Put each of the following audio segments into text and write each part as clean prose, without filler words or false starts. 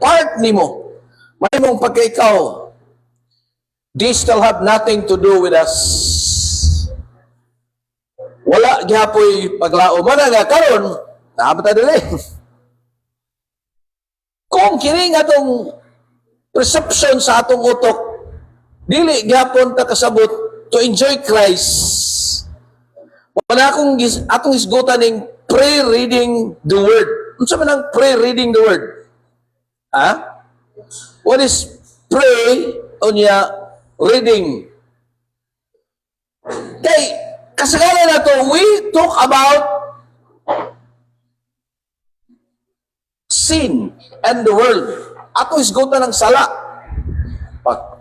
part nimo, mahimong pagka-ikaw, this shall have nothing to do with us. Wala gihapoy paglao. Mana nga karon, naabot dili. Kung kini nga atong perception sa atong utok, dili gyapon ta kasabot to enjoy Christ. Wala atong isgutan ning pre-reading the word. Unsa man ang pre-reading the word? Ha? What is pre unya reading? Kay kasagaran nato, we talk about sin and the world. Ato isgutan ng sala.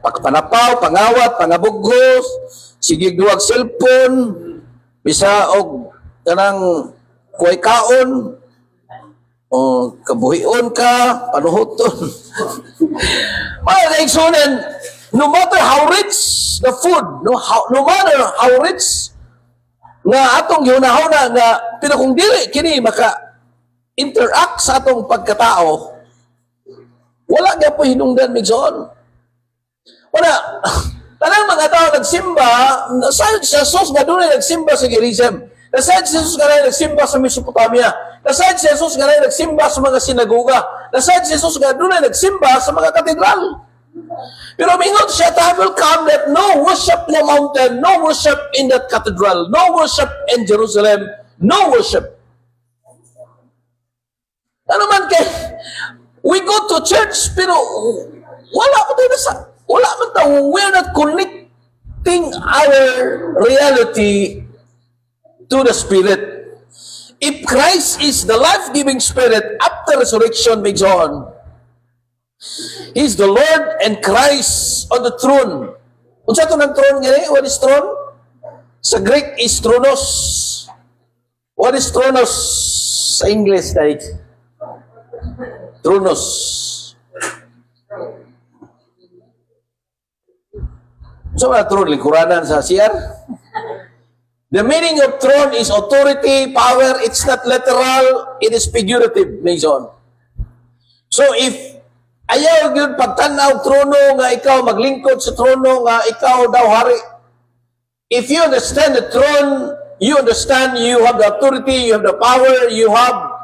Pagpanapaw, pangawat, pangabugos, sige duwag cellphone, bisa og kanang kuway kaon, o kabuhion ka, panuhoton. Mga naigsunan, no matter how rich the food, no matter how rich nga atong gihunahuna nga pinakong dili kini maka interact sa atong pagkatao, wala nga po hinungdan migsoon. Wala, tanang mga tao nagsimba, nasayod si Jesus nga doon ay nagsimba sa Gerizim. Nasayod si Jesus nga rin nagsimba sa Mesopotamia. Nasayod si Jesus nga rin nagsimba sa mga sinagoga. Nasayod si Jesus nga doon ay nagsimba sa mga katedral. Pero mingon siya, time will come that no worship in the mountain, no worship in that cathedral, no worship in Jerusalem, no worship. Ano man kay, we go to church, pero wala ko tayo wala man tayo, we're not connecting our reality to the Spirit. If Christ is the life-giving Spirit after resurrection makes on, He's the Lord and Christ on the throne. Kung sa ito ng throne gani, what is throne? Sa Greek is thronos. What is thronos sa English, guys? Thronos. So, throne, lingkuranan sa CR? The meaning of throne is authority, power. It's not literal, it is figurative, Mason. So, if ayaw yun pagtanaw trono nga ikaw maglingkod sa trono nga ikaw daw hari. If you understand the throne, you understand you have the authority, you have the power, you have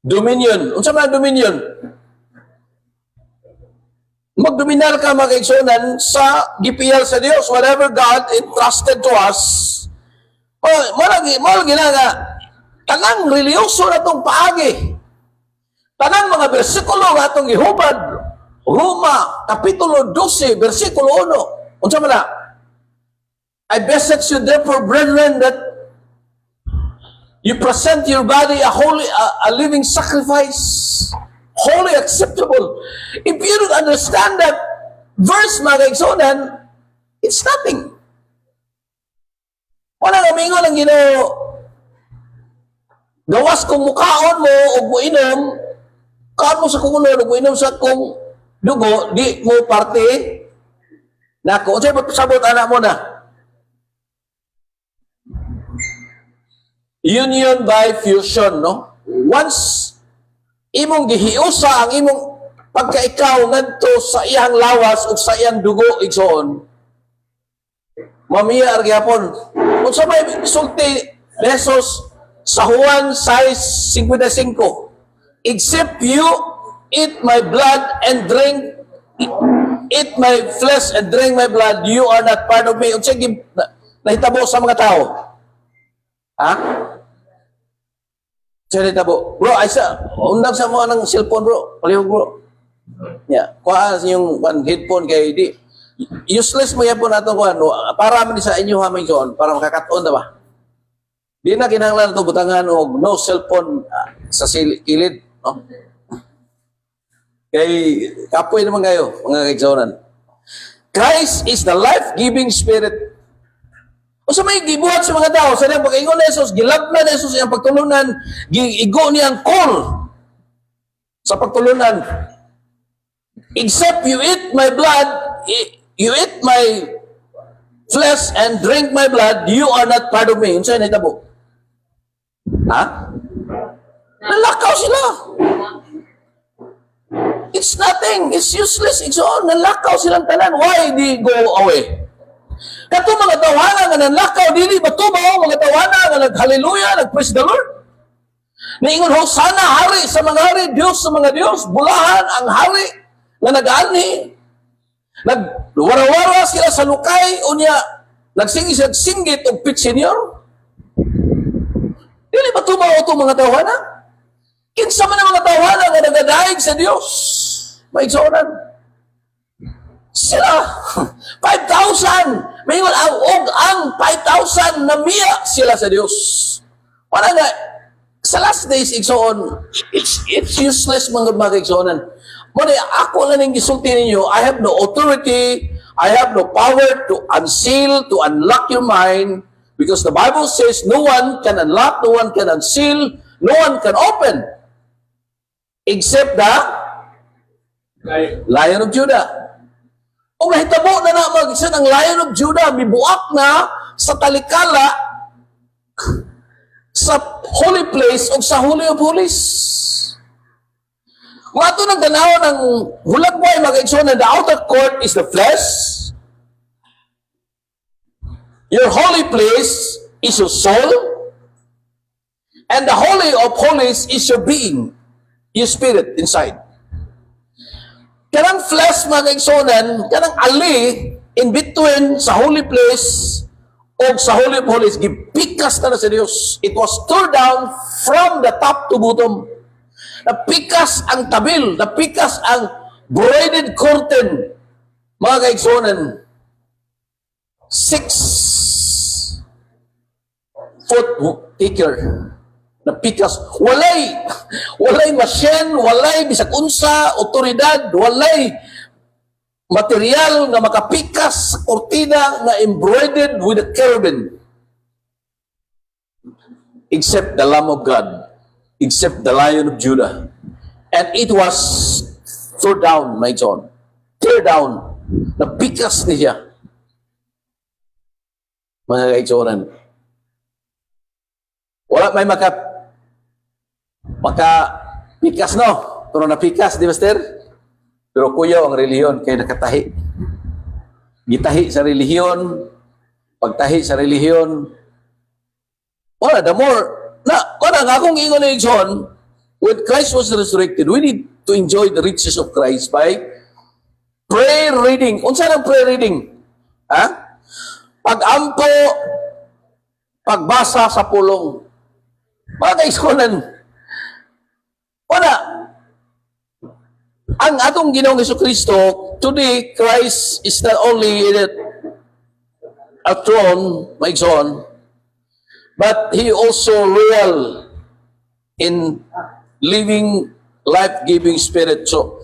dominion. Unsa man dominion? Magdominar ka mga kaigsunan sa gipiyal sa Dios, whatever God entrusted to us. Malagi nga tanang reliyoso na itong paagi. Tanang mga bersikulo nga itong gihubad. Roma, Kapitulo 12, versikulo 1. Unsa man na? I beseech you therefore, brethren, that you present your body a living sacrifice, holy, acceptable. If you don't understand that verse, mga kaigsunan, it's nothing. Wala nga mingon ang Ginoo, gawas kung mukaon mo o muinom, kaon mo sa kung ulo, muinom sa kung dugo, di mo parte, nako, sa'yo sabot anak mo na. Union by fusion, no? Once imong gihiusa ang imong pagkaikaw ngadto sa iyang lawas o sa iyang dugo igsoon, mamiyar gyapon. Unsa may sulti lesos sa Juan 6:55, except you eat my blood and drink, eat my flesh and drink my blood, you are not part of me. Unsa nahitabo sa mga tao? Ha? Salita po. Bro, ay undang sa mo ng cellphone, bro. Palihog, bro. Yeah. Kuha yung headphone kay di. Useless mo yan po natin kuha. No? Para man sa inyo hamay doon. Para makakataon na ba? Di na kinahanglan ito butangan o no cellphone sa kilid. No? Kay kapoy naman kayo, mga kaigsonan. Christ is the life-giving Spirit. O sa may gibuhat sa mga tao, sa niyang pag-ingon na Jesus, gilagna na Jesus iyang pagtulunan, giigo niyang call sa pagtulunan. Except you eat my blood, you eat my flesh and drink my blood, you are not part of me. Unsa na itabo? Ha? Nalakaw sila. It's nothing. It's useless. It's all. Nalakaw silang tanan. Why they go away? Kato mga tawanan nga nanlakaw, dili batubaw, mga tawanan nga nag-hallelujah, nag-praise the Lord. Niingon, Hosanna, hari sa mga hari, Diyos sa mga Diyos, bulahan ang hari na nag-ani. Nagwara-wara sila sa lukay, unya, nagsinggit og pit senior. Dili batubaw ito mga tawanan. Kinsa man ang mga tawanan nga nagadaig sa Diyos. Maigsonan. Sila, 5,000. May ang 5,000 na miya sila sa Diyos. Para nga, sa last days, igsoon, it's useless mga igsoonan. Muna, ako lang yung gisulti ninyo, I have no authority, I have no power to unseal, to unlock your mind, because the Bible says no one can unlock, no one can unseal, no one can open, except the Lion of Judah. O mahitabo na mag-isa ng Lion of Judah, mibuak na sa talikala sa holy place o sa Holy of Holies. Kung ato nang tanaw ng hulagway mag-igsoon na the outer court is the flesh, your holy place is your soul, and the Holy of Holies is your being, your spirit inside. Kanang flesh mga kaigsonan, kanang ali in between sa holy place o sa Holy of Holies, gipikas na sa Diyos. It was torn down from the top to bottom. Napikas ang tabil, napikas ang braided curtain. Mga kaigsonan, 6 foot thicker. Napikas, walay masyen, walay bisag unsa, otoridad, walay material na makapikas sa kortina na embroidered with a cherubim. Except the Lamb of God, except the Lion of Judah. And it was torn down, my son. Tear down. Napikas niya. Mga kaigsonan. Wala may makapikas, no? Pero napikas, di ba, Master? Pero kuya, ang relihiyon, kaya nakatahi. Gitahi sa relihiyon, pagtahi sa relihiyon, wala, the more, wala nga akong ingon na yung when Christ was resurrected, we need to enjoy the riches of Christ by prayer reading. Unsa ng prayer reading? Ha? Pag-ampo, pagbasa sa pulong. Mga kaigsonan, wala. Ang atong Ginoong Jesucristo, today, Christ is not only in a throne, my son, but He also real in living, life-giving spirit. So,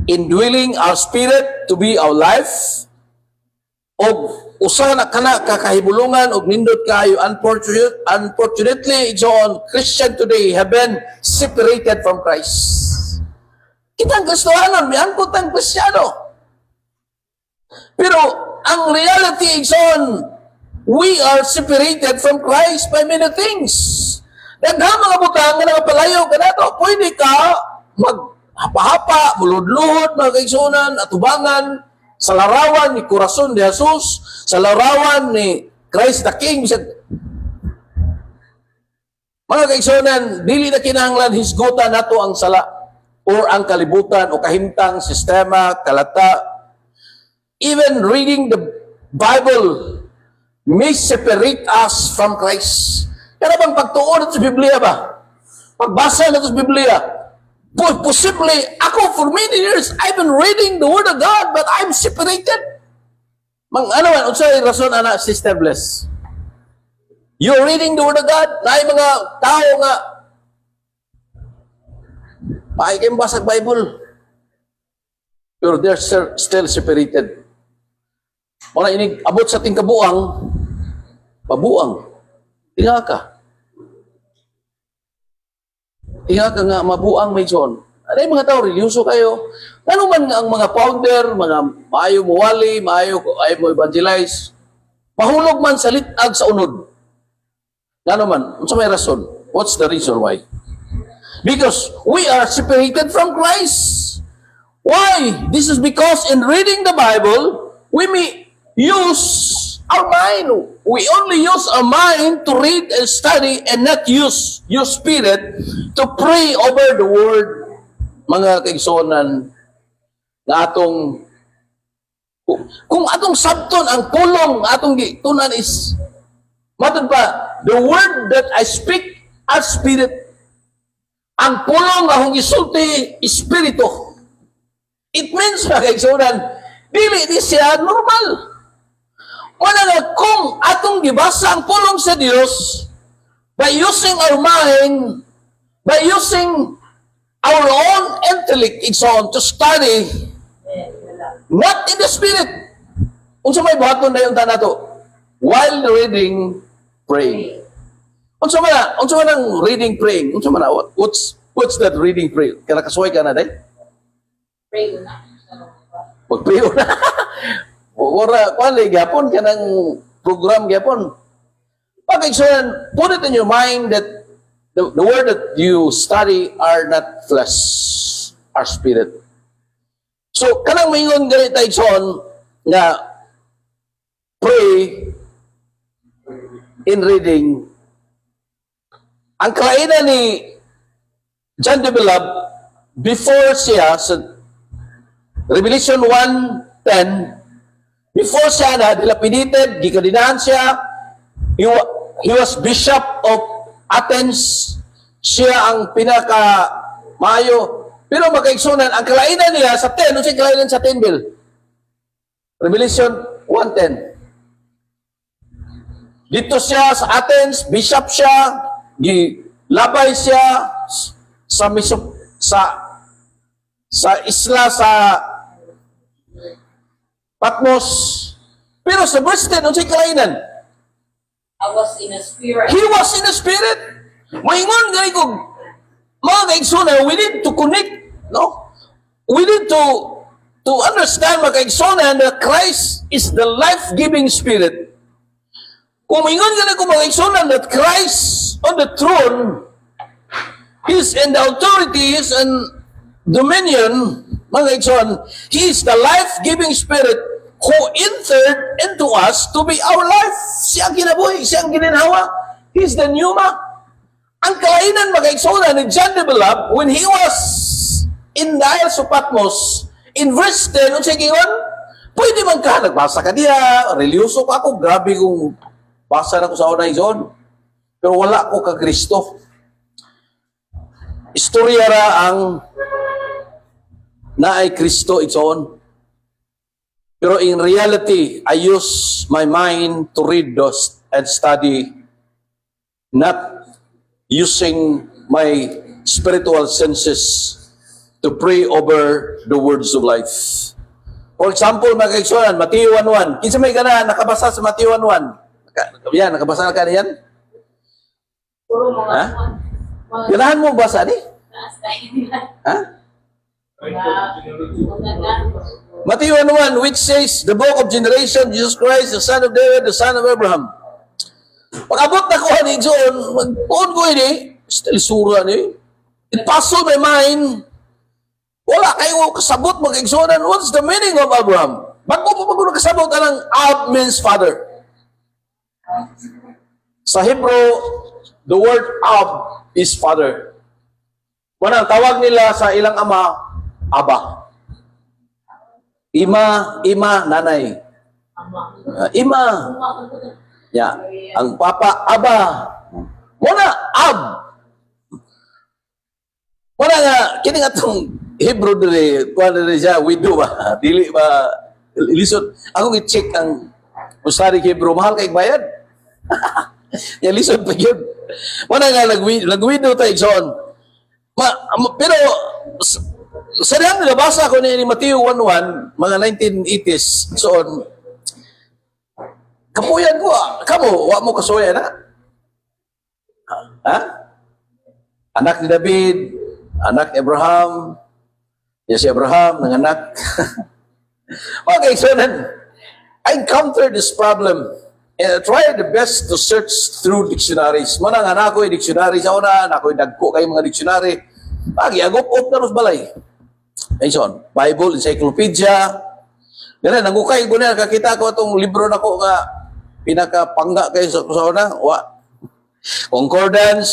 indwelling our spirit to be our life, o usa na kana kakahibulungan og nindot kayo unfortunately John Christian today have been separated from Christ. Kitang Kristohanon miangkot ang Kristiyano. Pero ang reality John, we are separated from Christ by many things. Daghang mga butang nga nakapalayo kanato, pwede ka maghapa-hapa, bulod-luhod, mga kaigsunan, atubangan sa larawan ni Corazon de Jesus, sa larawan ni Christ the King. Mga kaigsunan, dili na kinahanglan hisgutan nato ang sala or ang kalibutan o kahimtang sistema, kalata. Even reading the Bible may separate us from Christ. Kaya bang pagtuon sa Biblia ba? Pagbasa na sa Biblia, possibly, ako for many years, I've been reading the Word of God, but I'm separated. Ano man, unsay rason ana, Sister Bless? You're reading the Word of God, na mga tao nga, pakikим ba sa Bible? Pero they're still separated. Mga inig, abot sa tingkabuang, mabuang. Tinga ka. Tinga ka nga, mabuang may John. Ano yung mga tao, religyoso kayo? Ano man ang mga founder, mga maayo mo wali, maayo mo evangelize, mahulog man sa litag sa unod. Ano man, sa may rason. What's the reason why? Because we are separated from Christ. Why? This is because in reading the Bible, we may use our mind. We only use our mind to read and study and not use your spirit to pray over the word. Mga kaigsonan na atong kung atong sabton ang pulong atong gitunan is matod pa, the word that I speak are spirit. Ang pulong akong isulti, espiritu. It means, mga kaigsunan, dili di siya normal. Wala na kung atong gibasa ang pulong sa Dios by using our mind, by using our own intellect, to study, not in the spirit. Unsa may buhaton na yung tanato? While reading, praying. Unsa man ang reading, praying? Unsa man na? What's that reading, praying? Kana kasuway ka na day? Pray na. Mag-pray na. Ora, kwali, gyapon ka ng program gyapon. Pag-iksunan, put it in your mind that the word that you study are not flesh, are spirit. So, kanang maingon ganit tayo son, nga pray in reading. Ang kalainan ni John de Bilab, before siya, sa Revelation 1:10, before siya na dilapidated, gikadinahan siya, he was bishop of Athens, siya ang pinaka-mayo. Pero magkaigsunan, ang kalainan niya sa 10, ano siya kalainan sa 10, Bill? Revelation 1:10. Dito siya sa Athens, bishop siya, gilabay siya sa isla sa Patmos. Pero sa verse 10, ano siya kalainan? I was in a spirit. He was in the spirit. Maingon gani ko, mga kaigsunan, we need to connect, no? We need to understand, mga kaigsunan, that Christ is the life-giving spirit. Kung maingon gani ko, mga kaigsunan, that Christ on the throne is in the authorities and dominion, mga kaigsunan, He is the life-giving spirit who entered into us to be our life. Siya ang kinabuhi, siya ang gininhawa. He is the pneuma. Ang kalainan, mag-kaigsunan ni John de Bilab, when he was in the Isles of Patmos, in verse 10, ano siya gingon? Pwede man ka, nagbasa ka diya, religyoso ka ako, grabe kung basa na ko sa unay zone. Pero wala ko ka Kristo. Istorya ra ang na ay Kristo its own. Pero in reality, I use my mind to read those and study, not using my spiritual senses to pray over the words of life. For example, mga kaigsunan, Matthew 1:1. Kinsa may ganahan nakabasa sa Matthew 1:1? Yan, nakabasa ka na yan? Puro mga Ha? mga Ganahan mo basa ni? Ha? Matthew 1:1, which says, the book of generation, Jesus Christ, the son of David, the son of Abraham. Pag-abot na ko ni John, mag-puon ko ini, still sura ni. It puzzled my mind. Wala kayo kasabot mag-igsunan. What's the meaning of Abraham? Bago pa pag kasabot ang Ab means father. Sa Hebrew, the word Ab is father. Manang tawag nila sa ilang ama, Aba. Ima, nanay. Ima. Ya, ang papa, Aba. Muna, Ab. Muna nga, kini nga itong Hebrew dili, kuha dili siya, widow ba? Dili ba, lisod. Ako i-check ang Ustari Hebrew, mahal kay bayad. Yan, lisod pa yun. Muna nga, nag-widow tayo, John. Pero, sa dihang nabasa ko ni Matthew 1:1, mga 1980s, so kapuyan ko, kamo, wa mo kasuya na? Ha? Anak ni David, anak ni Abraham, yes, si Abraham, nanganak. Okay, so then, I encountered this problem, and I tried the best to search through dictionaries. Muna nga na ako'y dictionary sa una, na ako'y dagko kayo mga dictionary. Pagi, agop-op na ros balay. Ayun, Bible, encyclopedia. Ganun, nangukay ko na, kakita ko itong libro na ko nga pinakapangga kayo sa una. Concordance.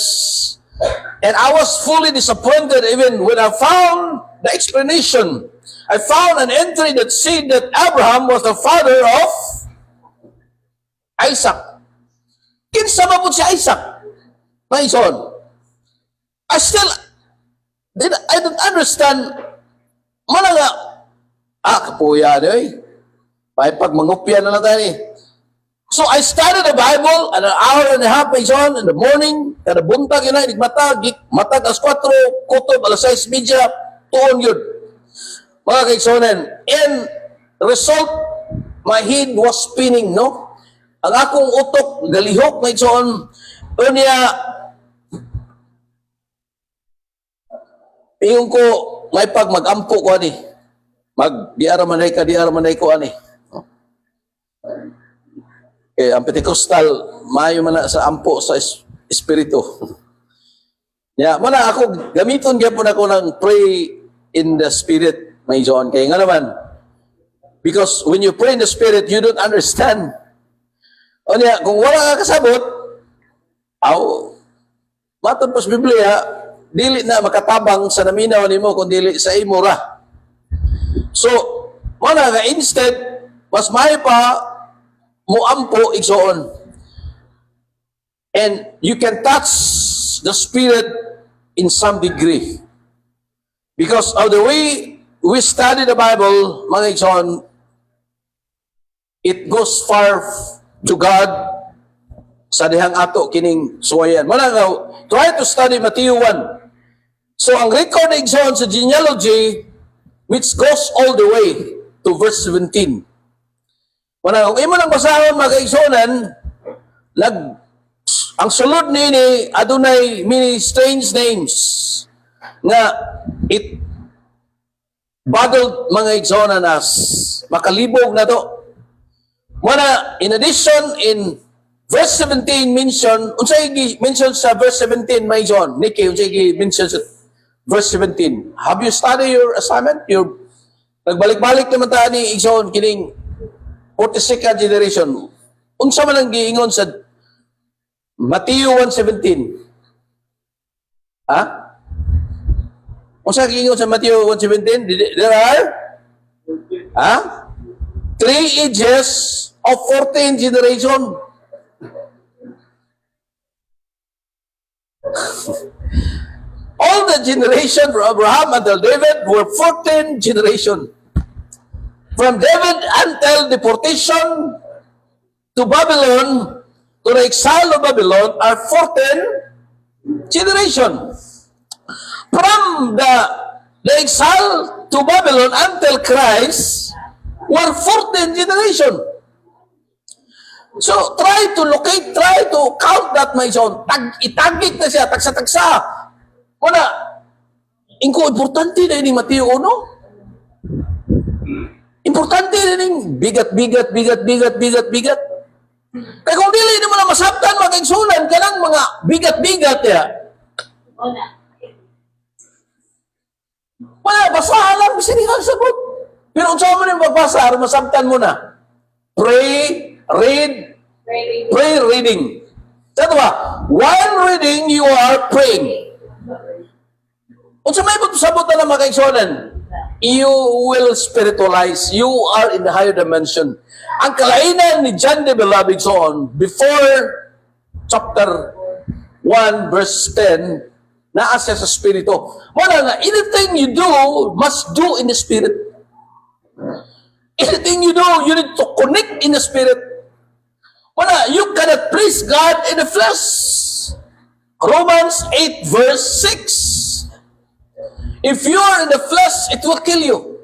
And I was fully disappointed even when I found the explanation. I found an entry that said that Abraham was the father of Isaac. Kinsa ba po si Isaac? Maison. I don't understand. Mana nga, kapuya na eh. May pagmangupya na lang tayo eh. So I studied the Bible an hour and a half maison in the morning. Kada buntag yun ay, matag as 4, kutob alas 6:30, tuon yun. Mga kaisonen. And the result, my head was spinning, no? Ang akong utok, galihok, maison, unya, ingon ko, may pag mag-ampo ko ani. Di-aramanay ko ani. Ang Pentecostal, mayo man na sa ampo sa espiritu. Mana ako, gamiton gyapon ako ng pray in the spirit, may John. Kaya nga naman, because when you pray in the spirit, you don't understand. O niya, kung wala ka kasabot, matod pa sa Biblia, dili na makatabang sa naminaw nimo kung dili sa imo ra. So, mana nga instead mas may pa muampo igsoon. And you can touch the spirit in some degree. Because of the way we study the Bible, mga igsoon, it goes far to God sa dihang ato kining suwayan. Mana nga, try to study Matthew 1. So, ang record na igsoon sa genealogy, which goes all the way to verse 17. Kung imo lang basahon, mga igsoonan, ang sulod ni adunay many strange names nga it bothered mga igsoonan as makalibog na to. In addition, in verse 17 unsay mention sa verse 17, may John, Nikki, unsay mention sa verse 17. Have you studied your assignment? Nagbalik-balik naman tayo ni Igsoon kining 42nd generation. Unsa man ang giingon sa Matthew 1:17? Unsa giingon sa Matthew 1:17? There are 3 ages of 14 generation. All the generation from Abraham until David were 14 generation. From David until deportation to Babylon, to the exile of Babylon, are 14 generation. From the exile to Babylon until Christ were 14 generation. So try to locate, try to count that, my son. Itagik na siya, tagsa-tagsa. Wala, ingko, importante na yung Mateo 1. Importante na yung bigat. Kaya kung dili naman na masabtan, mag-igsunan ka ng mga bigat ya. Wala, basahan lang, sinihan sagot. Pero kung saan mo na magbasa, masabtan mo na. Pray, reading. Sa ito ba, while reading, you are praying. Kung sa may sabot na mga kaigsonan, you will spiritualize. You are in the higher dimension. Ang kalainan ni John the Beloved so on, before chapter 1, verse 10, naasya sa Spirito. Wala nga, anything you do, must do in the Spirit. Anything you do, you need to connect in the Spirit. Wala, you cannot please God in the flesh. Romans 8, verse 6. If you are in the flesh, it will kill you.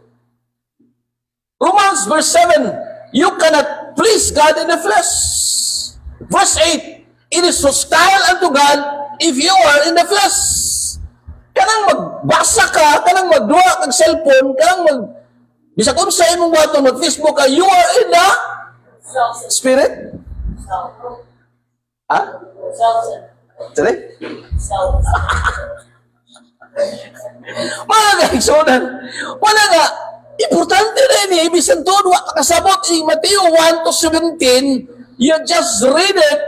Romans verse 7, you cannot please God in the flesh. Verse 8, it is hostile unto God if you are in the flesh. Kanang magbasa ka, kanang magduwa kag cellphone, kanang bisag unsa imong baton mag-Facebook ka, you are in the Spirit. Sorry? Mga kaigsunan, wala nga, importante rin eh, ibig sabihin, wala kasabot si Mateo 1 to 17, you just read it,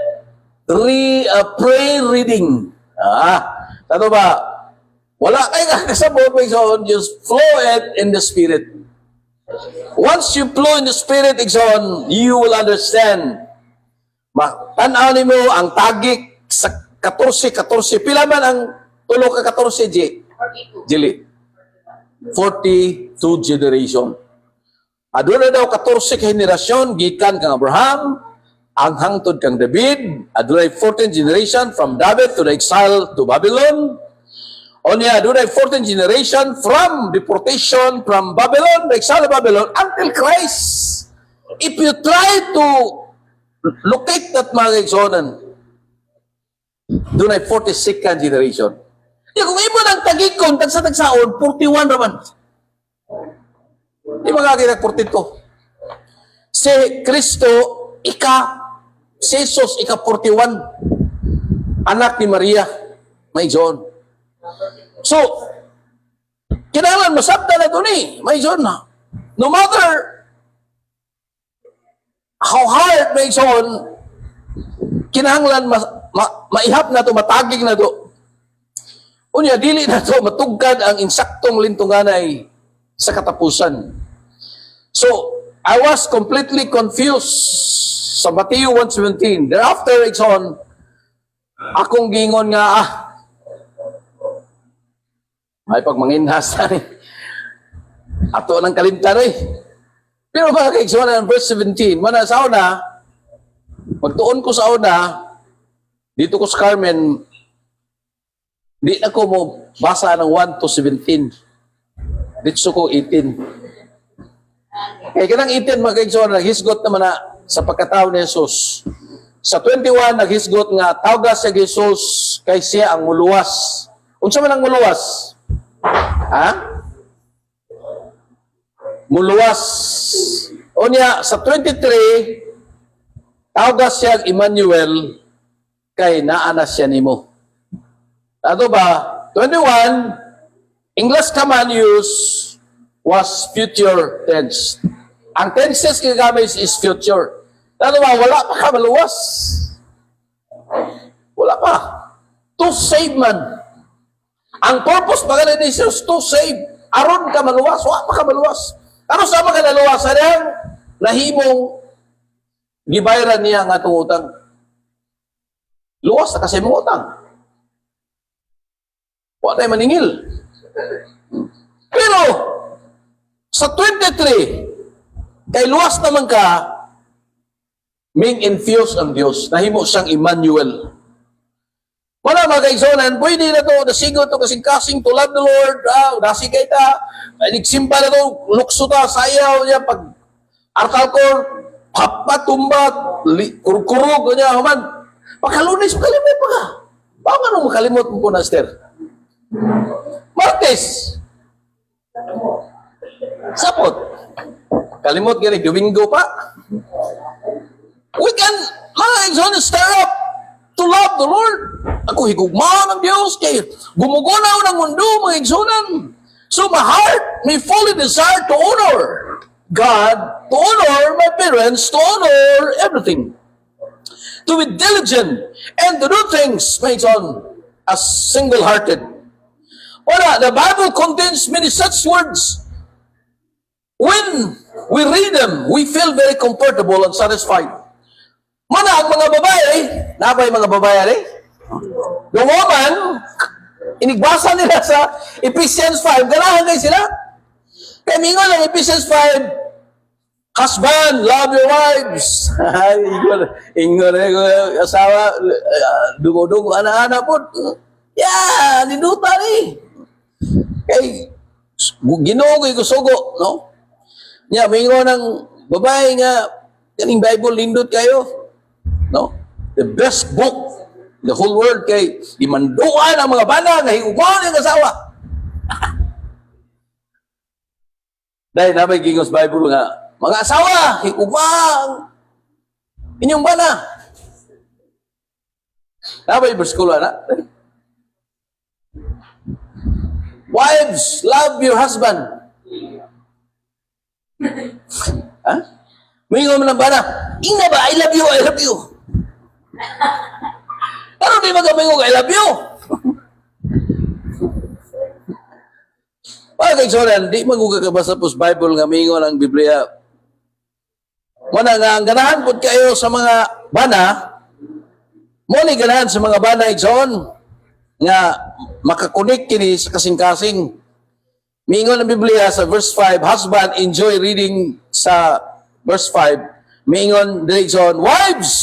pray reading. Ano ba? Wala kayo kasabot, just flow it in the Spirit. Once you flow in the Spirit, you will understand. Tanaw mo ang tagik sa 14. Pila man ang tulo ka 14, Jili? 42 generation. Aduna daw 14 ka henerasyon, gikan kang Abraham, ang hangtod kang David, adunay 14 generation from David to the exile to Babylon. Onya, adunay 14 generation from deportation from Babylon, the exile to Babylon, until Christ. If you try to locate that mga kaigsonan, dunay 42nd generation. Kung imo nang tagikon, tagsa-tagsaon, 41 raman. Di ba kagin 42? Si Kristo, si Jesus, 41. Anak ni Maria, may John. So, kinahanglan masabta na ito ni, may John na. No matter how hard may John, kinahanglan maihap na ito, matagig na ito. Unya, dili na ito, matugkad ang insaktong lintunganay sa katapusan. So, I was completely confused sa Mateo 1:17. Thereafter, akong gingon nga, may pagmanginhas na ni. Ato ng kalimtan eh. Pero mga kaigsonan, verse 17, mana sa una, magtuon ko sa una, dito ko sa Carmen, di na ko mo basa ng 1 to 17. Dito ko 18. Kaya kanang 18, mga kaigsonan, naghisgot naman na sa pagkatao ni Jesus. Sa 21, naghisgot nga, tawga siya Jesus kay siya ang muluwas. Unsa man ang muluwas? Muluwas. Unya, sa 23, tawga siya Emmanuel kay naana siya nimo. Ato ba? 21, English command use was future tense. Ang tenses gagamit is future. Ato ba? Wala pa ka maluwas. Wala pa. To save man. Ang purpose pa ganun ni Jesus, to save. Aron ka maluwas. Wala pa ka maluwas. Ano sa mga naluwas? Anong nahimong gibayran niya nga itong utang? Luwas na kasi mong utang. Wala tayo maningil. Pero, sa 23, kay luwas naman ka, may infuse ang Diyos. Nahimo siyang Emmanuel. Wala mga kaigsonan, pwede na to, nasigo to kasing-kasing to love the Lord, nasigay ta, nagsimba na to, lukso ta, sayaw niya, pag artalkor, papatumbat, kurkurog, ganyan, man. Pagkalunis, makalimot pa ka. Baka nung makalimot mo po na, Esther? Martes. Sapot. Kalimot gani, Domingo pa. We can, mga kaigsonan, stir up to love the Lord. Ako higugma ng Diyos kay gumugunaw ng mundo, mga igsunan. So my heart may fully desire to honor God, to honor my parents, to honor everything. To be diligent and to do things, my son, as single-hearted. Wala, the Bible contains many such words. When we read them, we feel very comfortable and satisfied. Mana ang mga babae, nabay mga babae rin? The woman, inigbasa nila sa Ephesians 5, ganahan kayo sila. Kaya mingon ng Ephesians 5, husband, love your wives. Ingon asawa, dugo-dugo, anak-anak po. Yeah, ninuta ni. Kay, ginoo ko ikusugo, no? Nya, mingon ng babae nga, kaning Bible, lindot kayo. No? The best book the whole world kay imanduan ang mga bana nga higumaon ang asawa. Dahil na may gingos Bible nga, mga asawa, higumang inyong bana. Na ba yung verse ko na? Wives, love your husband. Ha? Mingon mo ng bana, ina ba, I love you, I love you. Ano di magamingon, I love you? Mga kaigsonan, di magugagabasa po sa Bible nga mingon ang Biblia. Muna nga, ang ganahan po kayo sa mga bana, muna ganahan sa mga bana, igsoon, nga makakunik kini sa kasing-kasing. Mingon ang Biblia sa verse 5, husband, enjoy reading sa verse 5. Mingon, igsoon, wives,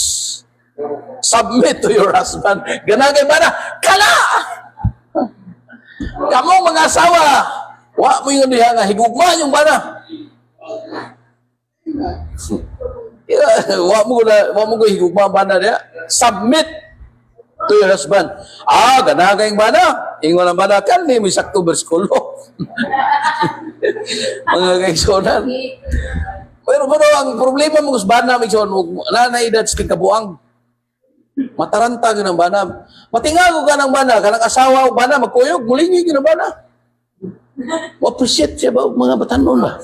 submit to your husband. Ganahan kay bana, kala! Kamong mga asawa, wa mo yung diha nga, higugma yung bana. Wa mo ko higugma ang bana diha. Submit to your husband. Ganahan kayong bana. Ingon ang bana, kan ni may sakto bersikulo. Mga kaigsonan. Pero ang problema mo sa bana, may son, nanay edad sa kabuang. Mataranta yun ang bana. Matingago ka ng bana, kanang asawa o bana, magkuyog, mulingi yun ang bana. Appreciate siya ba mga batanon ba?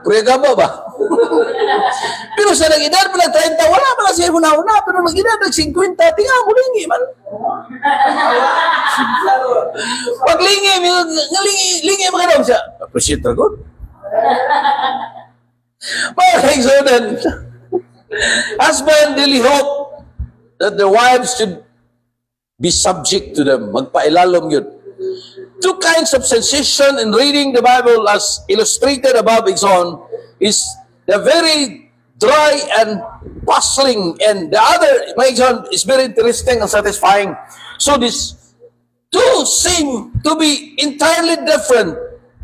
Prega ba? Pero sa nag-edad pa ng 30, wala pa na siya una-una. Pero nag-edad ng 50, tinga, mulingi man. Pag lingi mo ka daw siya. Appreciate na ko. Mga kaigsonan, husband really hope that their wives should be subject to them. Magpailalom yun. Two kinds of sensation in reading the Bible as illustrated above is the very dry and puzzling, and the other is very interesting and satisfying. So these two seem to be entirely different,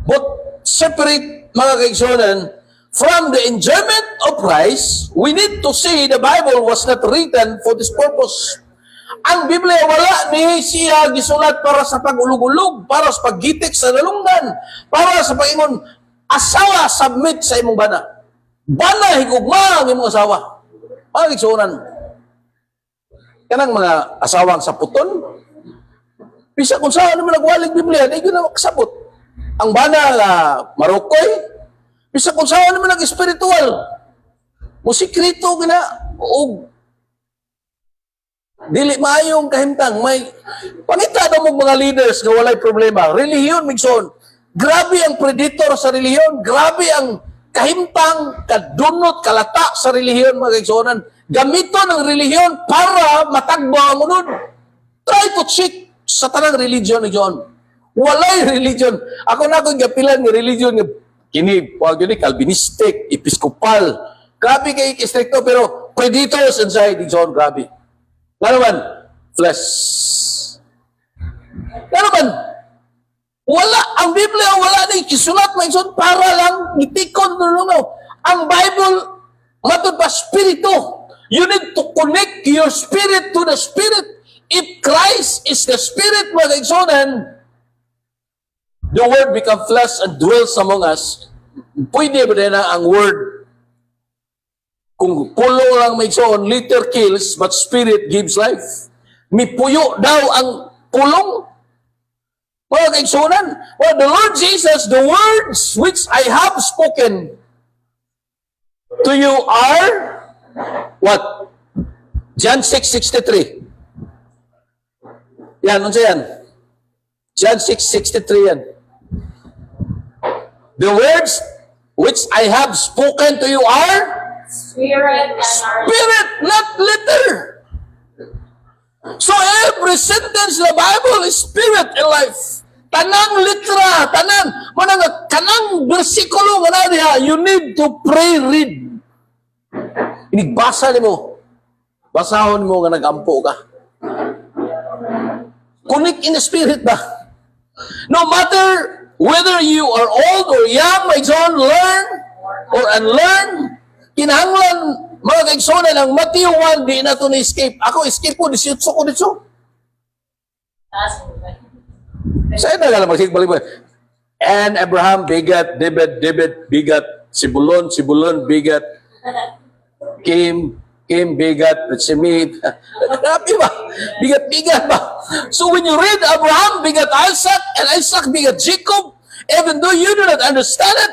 but separate, mga kaigsonan. From the enjoyment of Christ, we need to see the Bible was not written for this purpose. Ang Biblia wala ni siya gisulat para sa pag-ulog-ulog, para sa paggitik sa nalunggan, para sa pag-ingon, asawa, submit sa imong bana. Bana, higugma ang imong asawa. Mga kaigsonan. Kanang mga asawang saputon, bisa kung saan naman nagwalig Biblia, di ko na makasabot. Ang bana nga marukoy, bisa kung saan naman nag-espiritual, musikrito gina, o dili maayong kahimtang, may pangita daw mong mga leaders nga walay problema. Relihiyon, migson. Grabe ang predator sa relihiyon. Grabe ang kahimtang, kadunot, kalata sa relihiyon, mga kaigsonan. Gamiton ang relihiyon para matagbo ang unod. Try to check sa tanang religion, migson. Walay religion. Ako na akong gapilan ng religion nga kini, wag yun, Calvinistic, Episcopal. Grabe kay istrikto, pero predators inside, migson, grabe. Nga naman, flesh. Nga naman, wala, ang Biblia, wala na ikisulat, may son, para lang itikon nulungaw. Ang Bible, matod pa, spirito. You need to connect your spirit to the Spirit. If Christ is the Spirit, mga kaigsonan, the Word become flesh and dwells among us. Pwede ba na ang Word? Kung pulo lang may son, liter kills, but spirit gives life. May puyo daw ang pulong. Mga kaigsonan, well, the Lord Jesus, the words which I have spoken to you are, what? John 6:63. Yan, ano yan? John 6:63 yan. The words which I have spoken to you are Spirit, not letter. So every sentence in the Bible is spirit and life. Tanang litra, kanang bersikulo nga na diha, you need to pray, read. Inigbasa ni mo. Basahon mo nga nagampo ka. Connect in the spirit ba? No matter whether you are old or young, my son, learn or unlearn. Kinahanglan, mga kaigsonan, ang Matthew 1, di na ito na-escape. Ako, escape ko, 18 ko dito. Sa'yo na nga lang, magbalik. And Abraham begat, David begat, Sibulon begat, Kim Kim, bigat, si me. Happy ba? Bigat-bigat ba? So when you read Abraham, bigat Isaac, and Isaac, bigat Jacob, even though you do not understand it,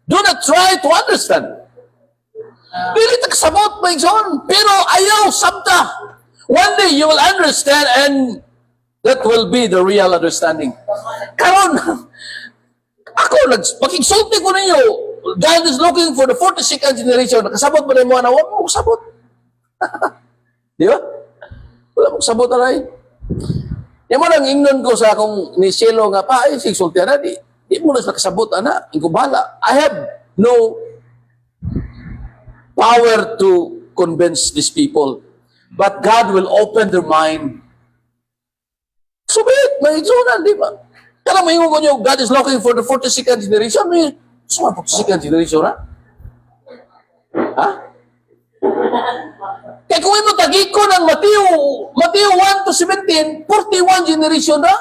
do not try to understand. Dili tagsabot, my son. Pero ayaw, sabta. One day you will understand and that will be the real understanding. Karon, ako, makiksulti ko ninyo, God is looking for the 42nd generation. Nakasabot ba na yung mga na, huwag mo sabot. Di ba? Wala mong sabot na rin. Yung mo nang ingnon ko sa akong ni Shelo nga pa, ay, sigsulti na, di mo na nakasabot, ana. Ikaw bahala. I have no power to convince these people. But God will open their mind. Subit, may isunan, di ba? Kaya maingon ko nyo, God is looking for the 42nd generation. May, saan 42nd generation, ha? Ha? Kaya kung ito tagiko ng Mateo 1 to 17, 41 generation na,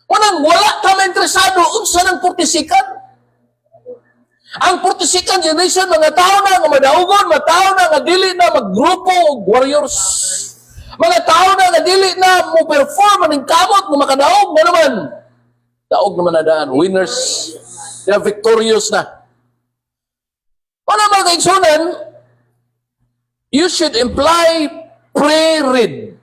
wala kami interesado, unsa ng 42nd. Ang 42nd generation, mga tao na nga madaugon, mga tao na nga dili na maggrupo o warriors. Mga tao na nga dili na mo perform aning kamot nga makadaog na naman. Daog naman na daan. Winners. They are victorious na. Ano mga kaigsunan, you should imply pre-read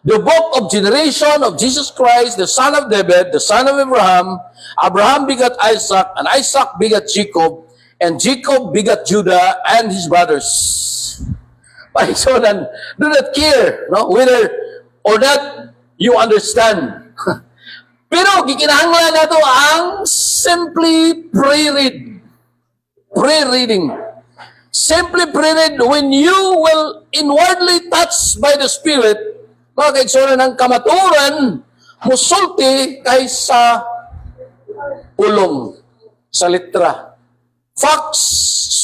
the book of generation of Jesus Christ, the son of David, the son of Abraham. Abraham begat Isaac, and Isaac begat Jacob, and Jacob begat Judah and his brothers. So then, do not care, no, whether or not you understand. Pero gikinahanglan nato ang simply pre-read. Pre-reading. Simply pre-read when you will inwardly touched by the Spirit, mga kaigsunan ng kamaturan, musulti kaysa pulong sa litra. Facts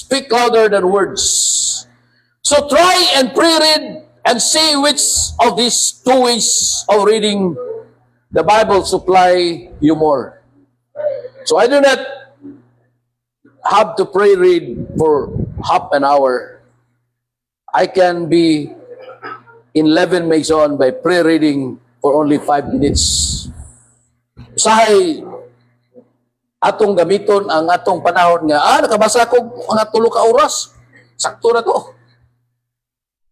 speak louder than words. So try and pre-read and see which of these two ways of reading the Bible supply you more. So I do not have to pre-read for half an hour. I can be in 11 Maison by pre-reading for only 5 minutes. Usahay atong gamiton ang atong panahon nga, nakabasa ko mga 3 ka oras. Sakto na to.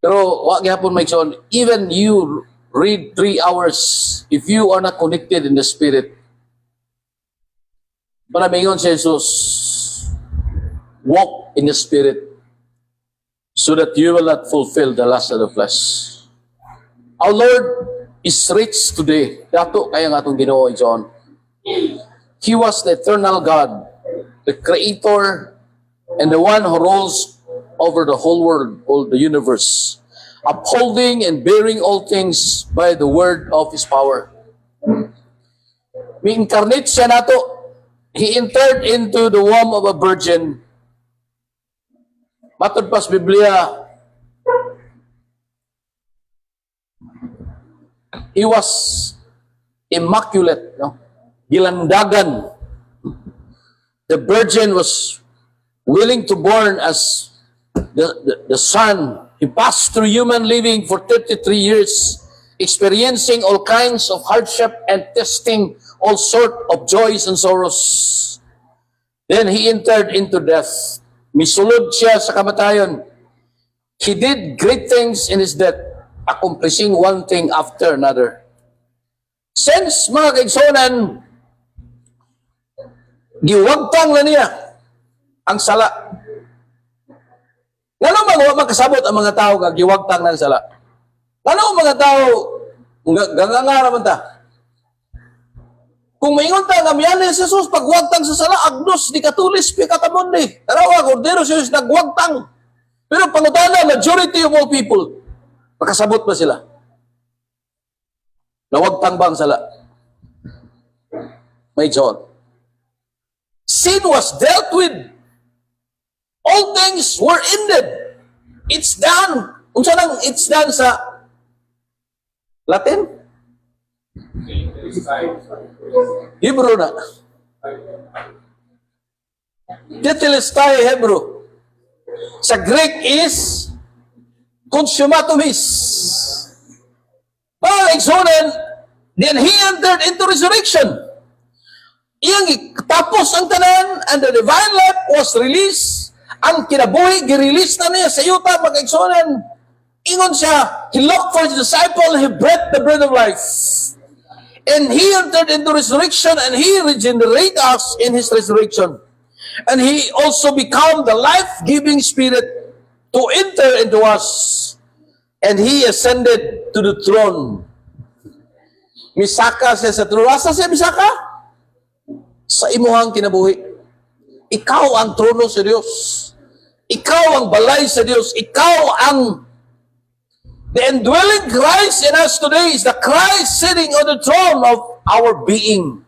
Pero wag gyapon Maison, even you read 3 hours if you are not connected in the Spirit. Para mayon si Jesus, walk in the Spirit so that you will not fulfill the lust of the flesh. Our Lord is rich today. Dato kaya nga itong Ginoo John. He was the eternal God, the Creator, and the one who rules over the whole world, all the universe, upholding and bearing all things by the word of His power. Mi-incarnate siya nato. He entered into the womb of a virgin. Matod pas Biblia, He was immaculate, no? Gilandagan. The virgin was willing to born as the son. He passed through human living for 33 years, experiencing all kinds of hardship and testing all sort of joys and sorrows. Then he entered into death. Misulod siya sa kamatayon. He did great things in his death, accomplishing one thing after another. Since mga kaigsunan, giwagtang na niya ang sala. Ngano magawa makasabot ang mga tao nga giwagtang ng sala? Ngano ang mga tao gangangara man ta? Kung maingon ta nga miyan ni Jesus pagwagtang sa sala, agnos di katulis pi katamon ni. Tarawa kordero si Jesus nagwagtang. Pero pangutana, majority of all people, makasabot ba sila? Nawagtang ba ang sala? May John. Sin was dealt with. All things were ended. It's done. Unsa nang it's done sa Latin? Hebrew na. Tetelestai Hebrew. Sa Greek is consummatum is. Igsoon, then he entered into resurrection. Iyang tapos ang tanan, and the divine life was released. Ang kinabuhi, girelease na niya sa yuta, mga igsoon. Ingon siya, he looked for his disciple, he breathed the bread of life. And he entered into resurrection, and he regenerated us in his resurrection. And he also became the life-giving spirit to enter into us. And he ascended to the throne. Misaka siya sa trono. Asa siya misaka? Sa imuhang kinabuhi. Ikaw ang trono sa Diyos. Ikaw ang balay sa Diyos. Ikaw ang the indwelling Christ in us today is the Christ sitting on the throne of our being.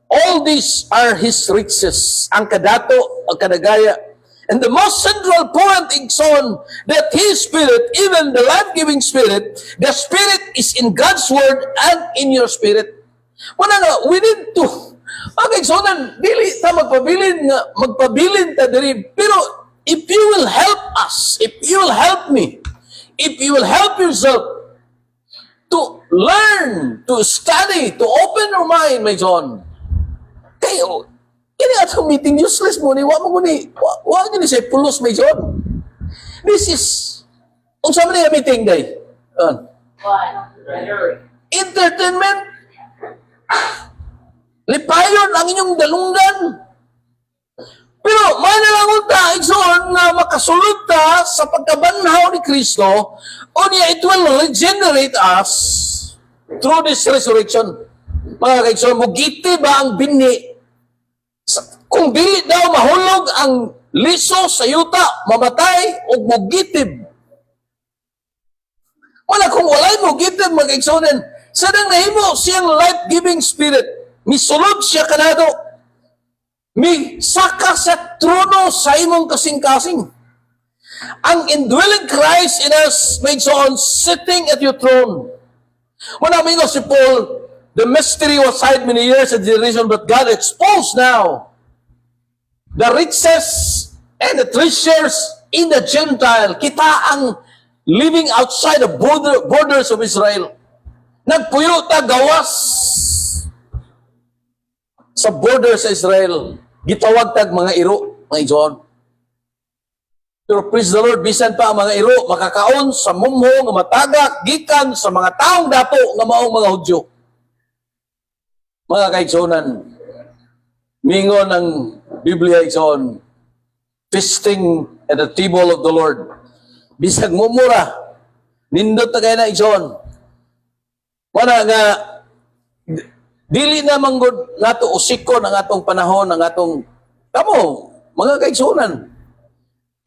All these are His riches. Ang kadato, ang kadagaya. And the most central point is on that His Spirit, even the life-giving Spirit, the Spirit is in God's Word and in your spirit. Wala nga, we need to. Okay, so dili ta magpabilin ta diri. Pero if you will help us, if you will help me, if you will help yourself to learn, to study, to open your mind, my son, kayo, kini atong meeting useless mo ni, wa gini say pulos, my son. This is, unsa man yung meeting day? Entertainment. Lipayon ang inyong dalunggan. Pero may nalangon ta, igsoon na makasulod ta sa pagkabanhaw ni Kristo, o niya it will regenerate us through this resurrection. Mga kaigsoon, mugiti ba ang bini? Kung dili daw mahulog ang liso sa yuta, mamatay o mugitib. Wala, kung walay mugitib, mga kaigsoon, sadang nahimo siyang life-giving spirit. Misulod siya kanado. Mi saka sa trono sa imong kasing-kasing. Ang indwelling Christ in us made so on sitting at your throne. When amigo si Paul, the mystery was hid many years and generation, but God exposed now the riches and the treasures in the Gentile. Kita ang living outside the borders of Israel. Nagpuyo ta gawas sa borders sa Israel. Gitawag tag mga iro, mga igsoon. Pero praise the Lord, bisan pa ang mga iro, makakaon sa mumho, nga matagak, gikan sa mga taong dapo, nga maong mga Hudyo. Mga kaigsonan, mingon ang Biblia igsoon, feasting at the table of the Lord. Bisag mumura, nindot na kayo na igsoon. Wala nga, dili na manggod nato usikon ang atong panahon, ang atong kamo mga kaigsunan.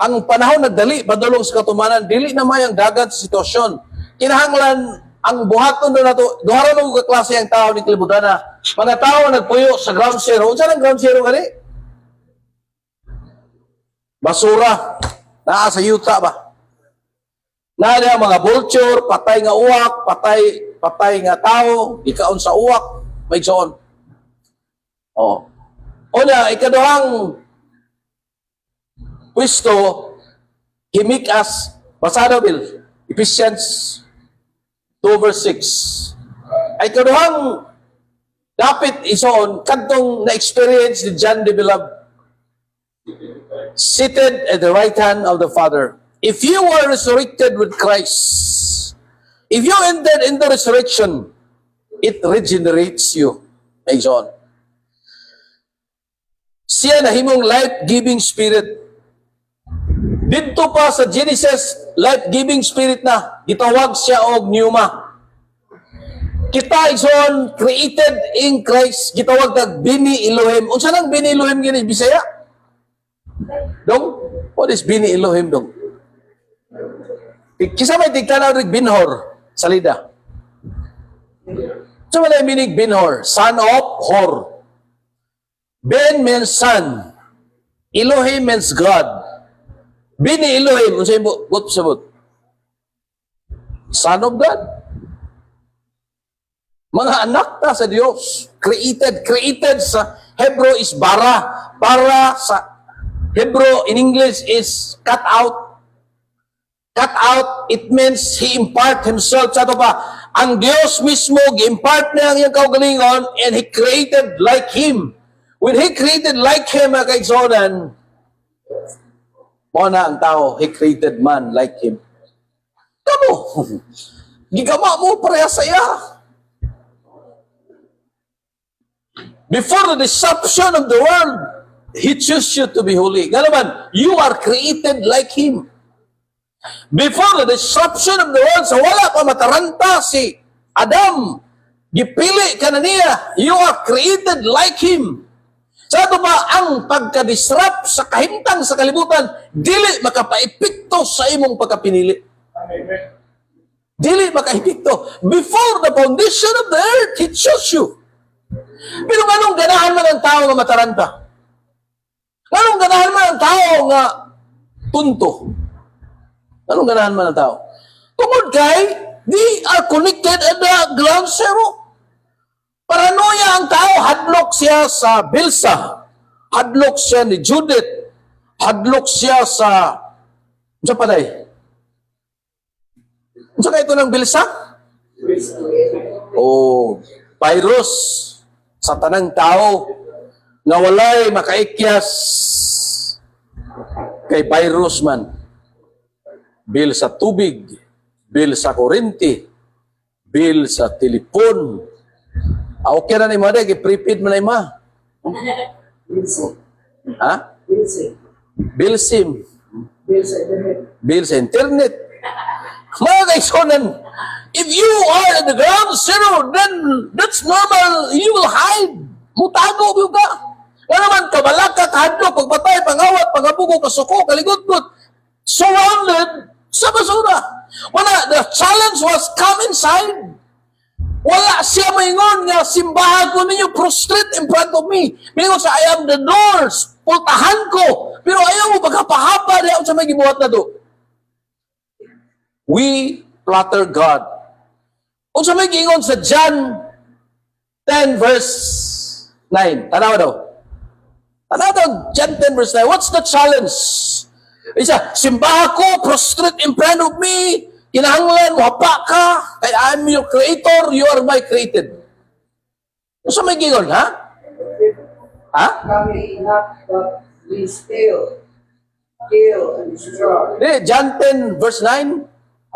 Ang panahon nagdali padulong sa katumanan, dili na may ang dagat sa sitwasyon. Kinahanglan ang buhaton do nato, duha ra ka klase ang tao ni kalibutan na mga tao nagpuyo sa ground zero. Unsa ang ground zero kani? Basura, naa sa yuta ba? Naa na mga vulture, patay nga uwak, patay nga tao, ikaon sa uwak. May John. Oh. O na, ikaduhang pwesto, he make us, basado Bill, Ephesians 2 verse 6. Ay ikaduhang, dapat isoon, kantong na-experience ni John the Beloved, seated at the right hand of the Father. If you were resurrected with Christ, if you entered into resurrection, it regenerates you. Ay John. Siya na himong life-giving spirit. Dito pa sa Genesis, life-giving spirit na. Gitawag siya og pneuma. Kita igsoon created in Christ. Gitawag tag Bini Elohim. Unsa nang Bini Elohim gini Bisaya? Dong? What is Bini Elohim dong? Kisa may tigtanaw rig Binhor salida. So, wala yung meaning Binhor, son of Hor. Ben means son. Elohim means God. Bini Elohim, unsa yung but sabot? Son of God. Mga anak ta sa Dios. Created sa Hebrew is bara. Bara sa Hebrew in English is cut out. cut out, it means He impart Himself. Sa ito pa, ang Diyos mismo, gi-impart niya ang iyang kaugalingon, and He created like Him. When He created like Him, mga kaigsonan, mo na ang tao, He created man like Him. Kamo, gigama mo pareha sa iya. Before the deception of the world, He chose you to be holy. Nga naman, you are created like Him. Before the deception of the world, sa wala pa mataranta si Adam, gipili ka na niya, you are created like Him. Sa ito ba, ang pagka-disrupt sa kahimtang sa kalibutan, dili makapaipikto sa imong pagkapinili. Dili makaipikto. Before the foundation of the earth, He chose you. Pero anong ganahan man ang tao nga mataranta? Anong ganahan man ang tao nga tunto? Anong ganahan man ang tao? Tungod kay, they are connected at the ground zero. Paranoia ang tao, hadlok siya sa Bilsa, hadlok siya ni Judith, hadlok siya sa, ano pa day? Ano ka ito ng Bilsa? O, virus sa tanang tao nga walay makaikyas kay virus man. Bill sa tubig, bill sa kurente, bill sa telepon. Okay na ni mo dahil, prepaid mo na ima. Ha? Bill SIM. Bill sa internet. Mga kaisonan, if you are at the ground zero, then that's normal. You will hide. Mutago mo ka. Nga naman, kabalaka, kahadlo, pagpatay, pangawat, pangabugo, kasuko, kaligot-got, surrounded sa basura. Wala, the challenge was come inside. Wala siya maingon nga simbahan ko ninyo prostrate in front of me. Mingon sa I am the doors, pultahan ko. Pero ayaw mo pagkapahapa niya sa may gibuhat na to. We flatter God. O sa may gingon sa John 10 verse 9. Tanawa daw. Tanawa daw, John 10 verse 9. What's the challenge? Isa, simbahan ko, prostrate in front of me, kinahanglan, wapa ka, kay I'm your creator, you are my created. So may gingon, ha? Ha? Kami not but we steal, kill, and destroy. Di, John 10 verse 9.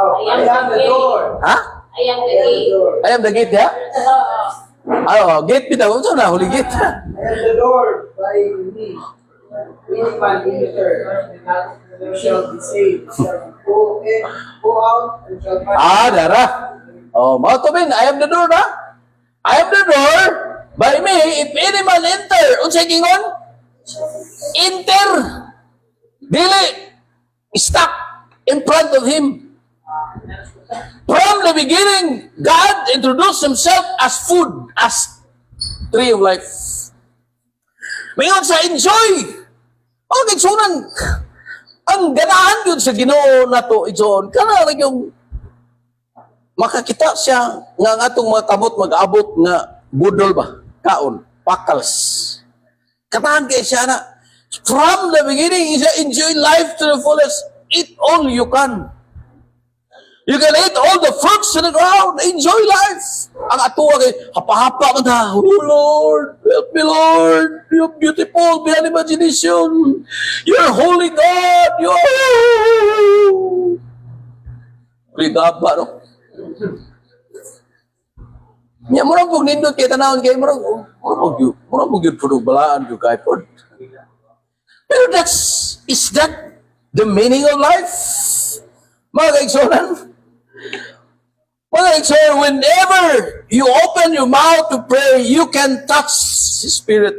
Oh, I am the door. Ha? I am the I am the gate. door. I am the gate, ha? Oh, gate bitaw. Unsa na huli gate? I am the door by me. Any man enter, shall be saved. Shall go in, go out, and shall find. Dara. Oh, mao to bin, I am the door, ha? I am the door. By me, if any man enter, unsay gingon? Enter. Dili. Stop in front of him. From the beginning, God introduced Himself as food, as tree of life. Mayon sa enjoy. Ang igsunan, ang ganahan yun sa Ginoo na to, igsoon, kana rin yung makakita siya nga ang atong mga kamot mag-abot nga budol ba, kaon, pakals. Katahan kay siya na, from the beginning, siya enjoy life to the fullest. Eat all you can. You can eat all the fruits in the ground. Enjoy life. Ang atuwa kay, hapa-hapa ka na. Oh Lord, help me Lord. You're beautiful beyond imagination. You're holy God. You're... Ligaba, no? Nya murang pug nindot kay tanawon kay murang pug yun puno balaan yung kay pod. Pero is that the meaning of life? Mga kaigsonan, whenever you open your mouth to pray, you can touch His Spirit.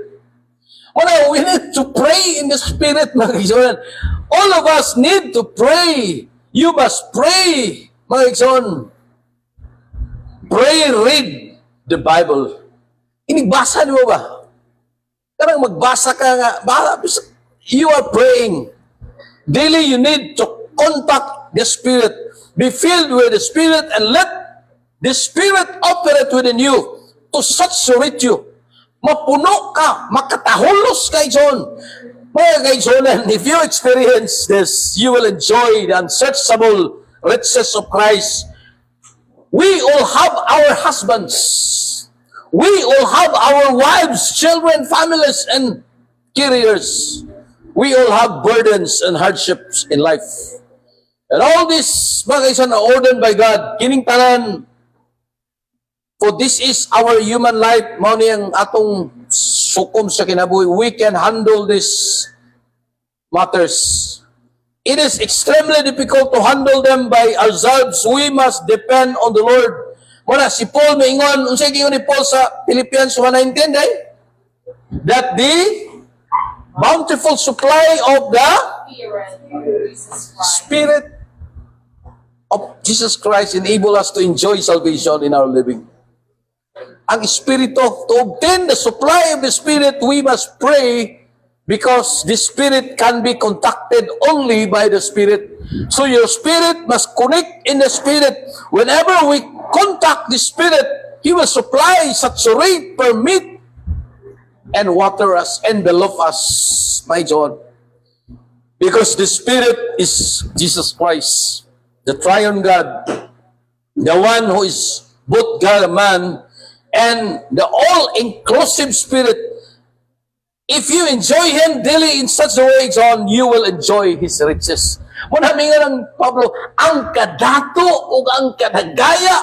We need to pray in the Spirit, mga kaigsonan. All of us need to pray. You must pray, mga kaigsonan. Pray, read the Bible. Inigbasa niyo ba? Karang magbasa ka nga, you are praying. Daily you need to contact the Spirit. Be filled with the Spirit and let the Spirit operate within you to saturate you. Mapuno ka, makatahulos ka, John. Mga kaibigan, if you experience this, you will enjoy the unsearchable riches of Christ. We all have our husbands. We all have our wives, children, families, and careers. We all have burdens and hardships in life. And all this, mga kaibigan, are ordained by God. Kining tanan, for this is our human life. Mao ni ang atong sukom sa kinabuhi. We can handle these matters. It is extremely difficult to handle them by ourselves. We must depend on the Lord. Muna, si Paul maingon, unsay gingon ni Paul sa Philippians 1:19, that the bountiful supply of the Spirit of Jesus Christ. Spirit of Jesus Christ enable us to enjoy salvation in our living. Ang Espiritu, to obtain the supply of the Spirit, we must pray because the Spirit can be contacted only by the Spirit. So your spirit must connect in the Spirit. Whenever we contact the Spirit, He will supply, saturate, permit, and water us, envelop us, my God. Because the Spirit is Jesus Christ, the triune God, the one who is both God and man, and the all-inclusive Spirit. If you enjoy Him daily in such a way, John, you will enjoy His riches. Muna nga ng Pablo, ang kadato o ang kadagaya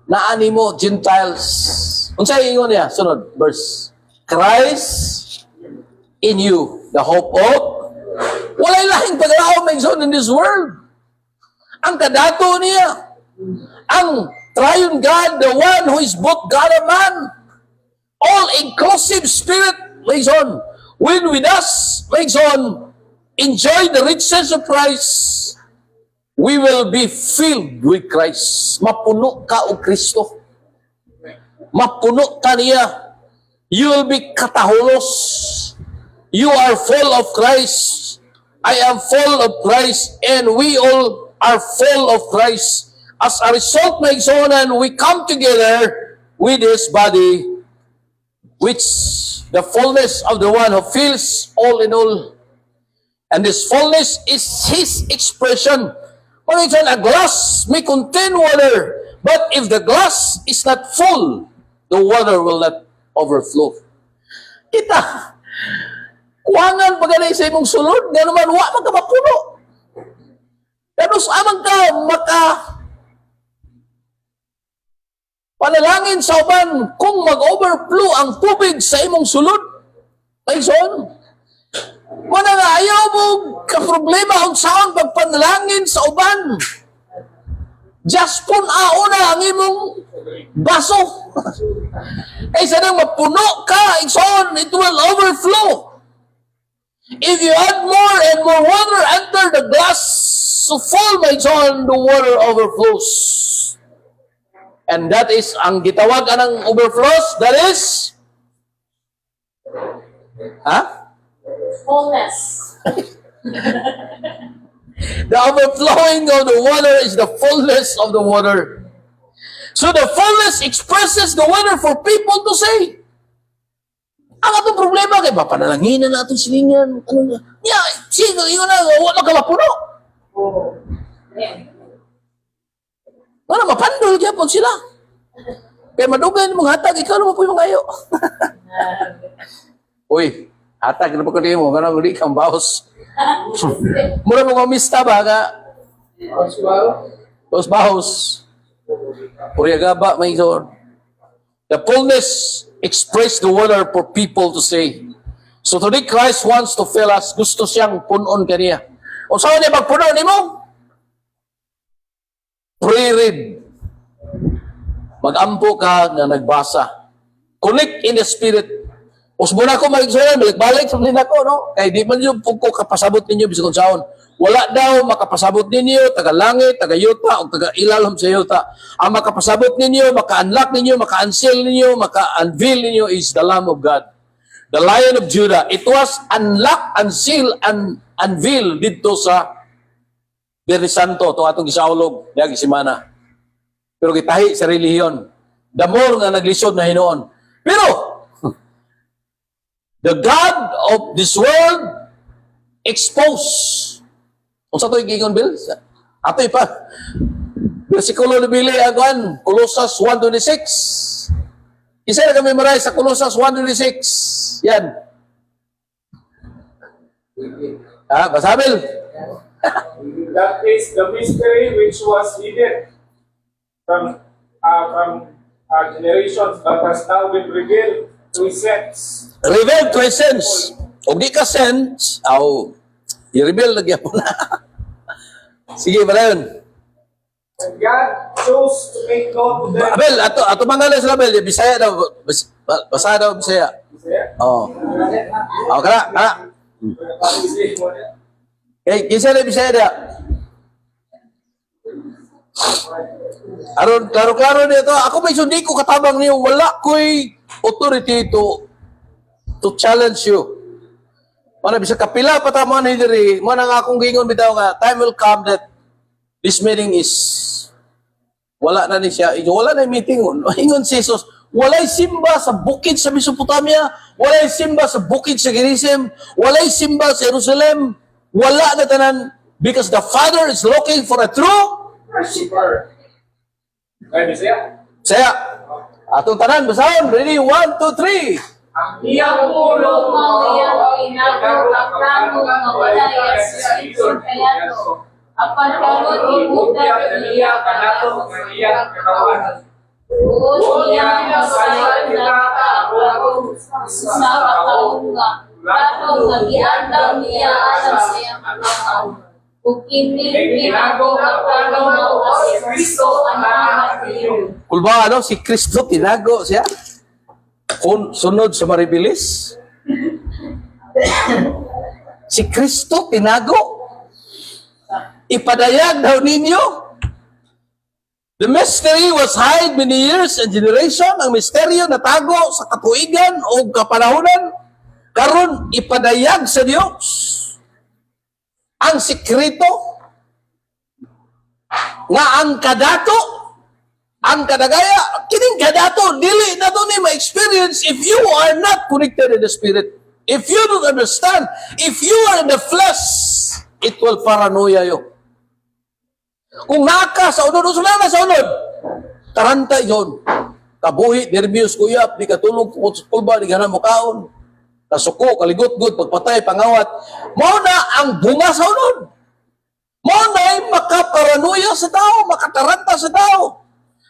na animo Gentiles. Unsay ingon niya? Sunod, verse. Christ in you, the hope of walay lahing paglaom may John in this world. Ang kadato niya, ang triune God, the one who is both God and man, all-inclusive Spirit, makes on, when with us, makes on, enjoy the riches of Christ, we will be filled with Christ. Mapuno ka o Kristo. Mapuno ka niya. You will be katahulos. You are full of Christ. I am full of Christ, and we all are full of Christ. As a result, makes on, and we come together with His body, which the fullness of the one who fills all in all. And this fullness is His expression. For example, a glass may contain water, but if the glass is not full, the water will not overflow. Kita, kuwangan pagani sa imong sulod, nga naman, wa man ka mapuno. Ganus amang ka, panalangin sa uban kung mag-overflow ang tubig sa imong sulod. Ay son, wala nga ayaw mo ka-problema kung saan pagpanalangin sa uban. Just pun na ang imong baso. Kaysa nang mapuno ka, son, it will overflow. If you add more and more water enter the glass, so full, my son, the water overflows. And that is, ang gitawag anang overflows, that is, Fullness. the overflowing of the water is the fullness of the water. So the fullness expresses the water for people to say. Ang atong problema kay papanalangin na natin silingan. Ano na? Sige, yun na, wala ka mapuno. Amen. Wala, mapandol kaya po sila. Kaya madugan mong hatag, ikaw naman po yung ngayo. Uy, hatag na po ka mo, ganang uli kang baos. Mura mo kumista ba ka? Baos baos. Puriagaba, may son. The fullness express the water for people to say. So today, Christ wants to fill us. Gusto siyang punon kaniya. O saan niya magpunon ni mo? Pre-read. Mag-ampo ka na nagbasa. Connect in the Spirit. Usbo na ako mag-igsonan, balik-balik sa nila ko, no? Kaya di man yung po kapasabot ninyo, bisag kung saan. Wala daw makapasabot ninyo, taga-langit, taga-yuta, o taga-ilalom sa yuta. Ang makapasabot ninyo, maka-unlock ninyo, maka-unseal ninyo, maka-unveil ninyo is the Lamb of God. The Lion of Judah. It was unlocked, unsealed, and unveiled dito sa Biyernes Santo, itong atong gisaulog, niya gisimana. Pero kitahi sa relihiyon. The more nga naglisod na hinoon. Pero, the God of this world exposed. Kung sa ito yung Bill? Ato pa. Versikulo ni Billy Aguan, Colossus 1:26. Isa na kami maray sa Colossus 1:26. Yan. Basa Bill. That is the mystery which was hidden from generations but has now been revealed to his saints. Reveal to his sense. O di ka sense, i-reveal na gyapon na. Sige, pala yun. And God chose to make known to them. Abel, ato mangalan sa Abel, Bisaya daw, basa daw Bisaya. Oo. Kana. Kisa na Bisaya da. Aron, klaro nito, ako may sundi ko katabang niyo, wala ko'y authority to challenge you. Mana bisa kapila pa tamo ni diri, mo nang akong gingon bitaw nga, time will come that this meeting is wala na ni siya, wala na yung meeting. Ingon si Jesus, walay simba sa bukid sa Mesopotamia, walay simba sa bukid sa Gerizim, walay simba sa Jerusalem, wala na tanan, because the Father is looking for a true Worshiper. Ay, Bisaya. Saya. Atong tanan, basahon. Ready? 1, 2, 3. Ang iyang ulo, iyang inago, akramo, nga walay asisyon kayato. Apan karon imuda niya kanato nga iyang katawan. Buot niya masayon na kaagawon sa kaunga. Karon nga giandam niya alam sa iyang katawan. Ug kini ginago akramo nga si Kristo ang mga niyo. Kulba, si Kristo, tinago siya. Kung sunod sa maribilis. Si Kristo, tinago. Ipadayag daw ninyo. The mystery was hid many years and generation. Ang misteryo natago sa katuigan o kapanahonan. Karon ipadayag sa Diyos. Ang sikreto nga ang kadato, ang kadagaya, kining kadato, dili na to ni ma-experience if you are not connected in the Spirit. If you don't understand, if you are in the flesh, it will paranoia you. Kung naka sa unod, usulan na sa unod, taranta yun. Kabuhi, nervyos, kuyap, di katulog, pulba, di ganang mukaon. Kasuko, kaligot-gut, pagpatay, pangawat. Mao na ang bunga sa unod. Mao na ay makaparanoia sa tao, makataranta sa tao.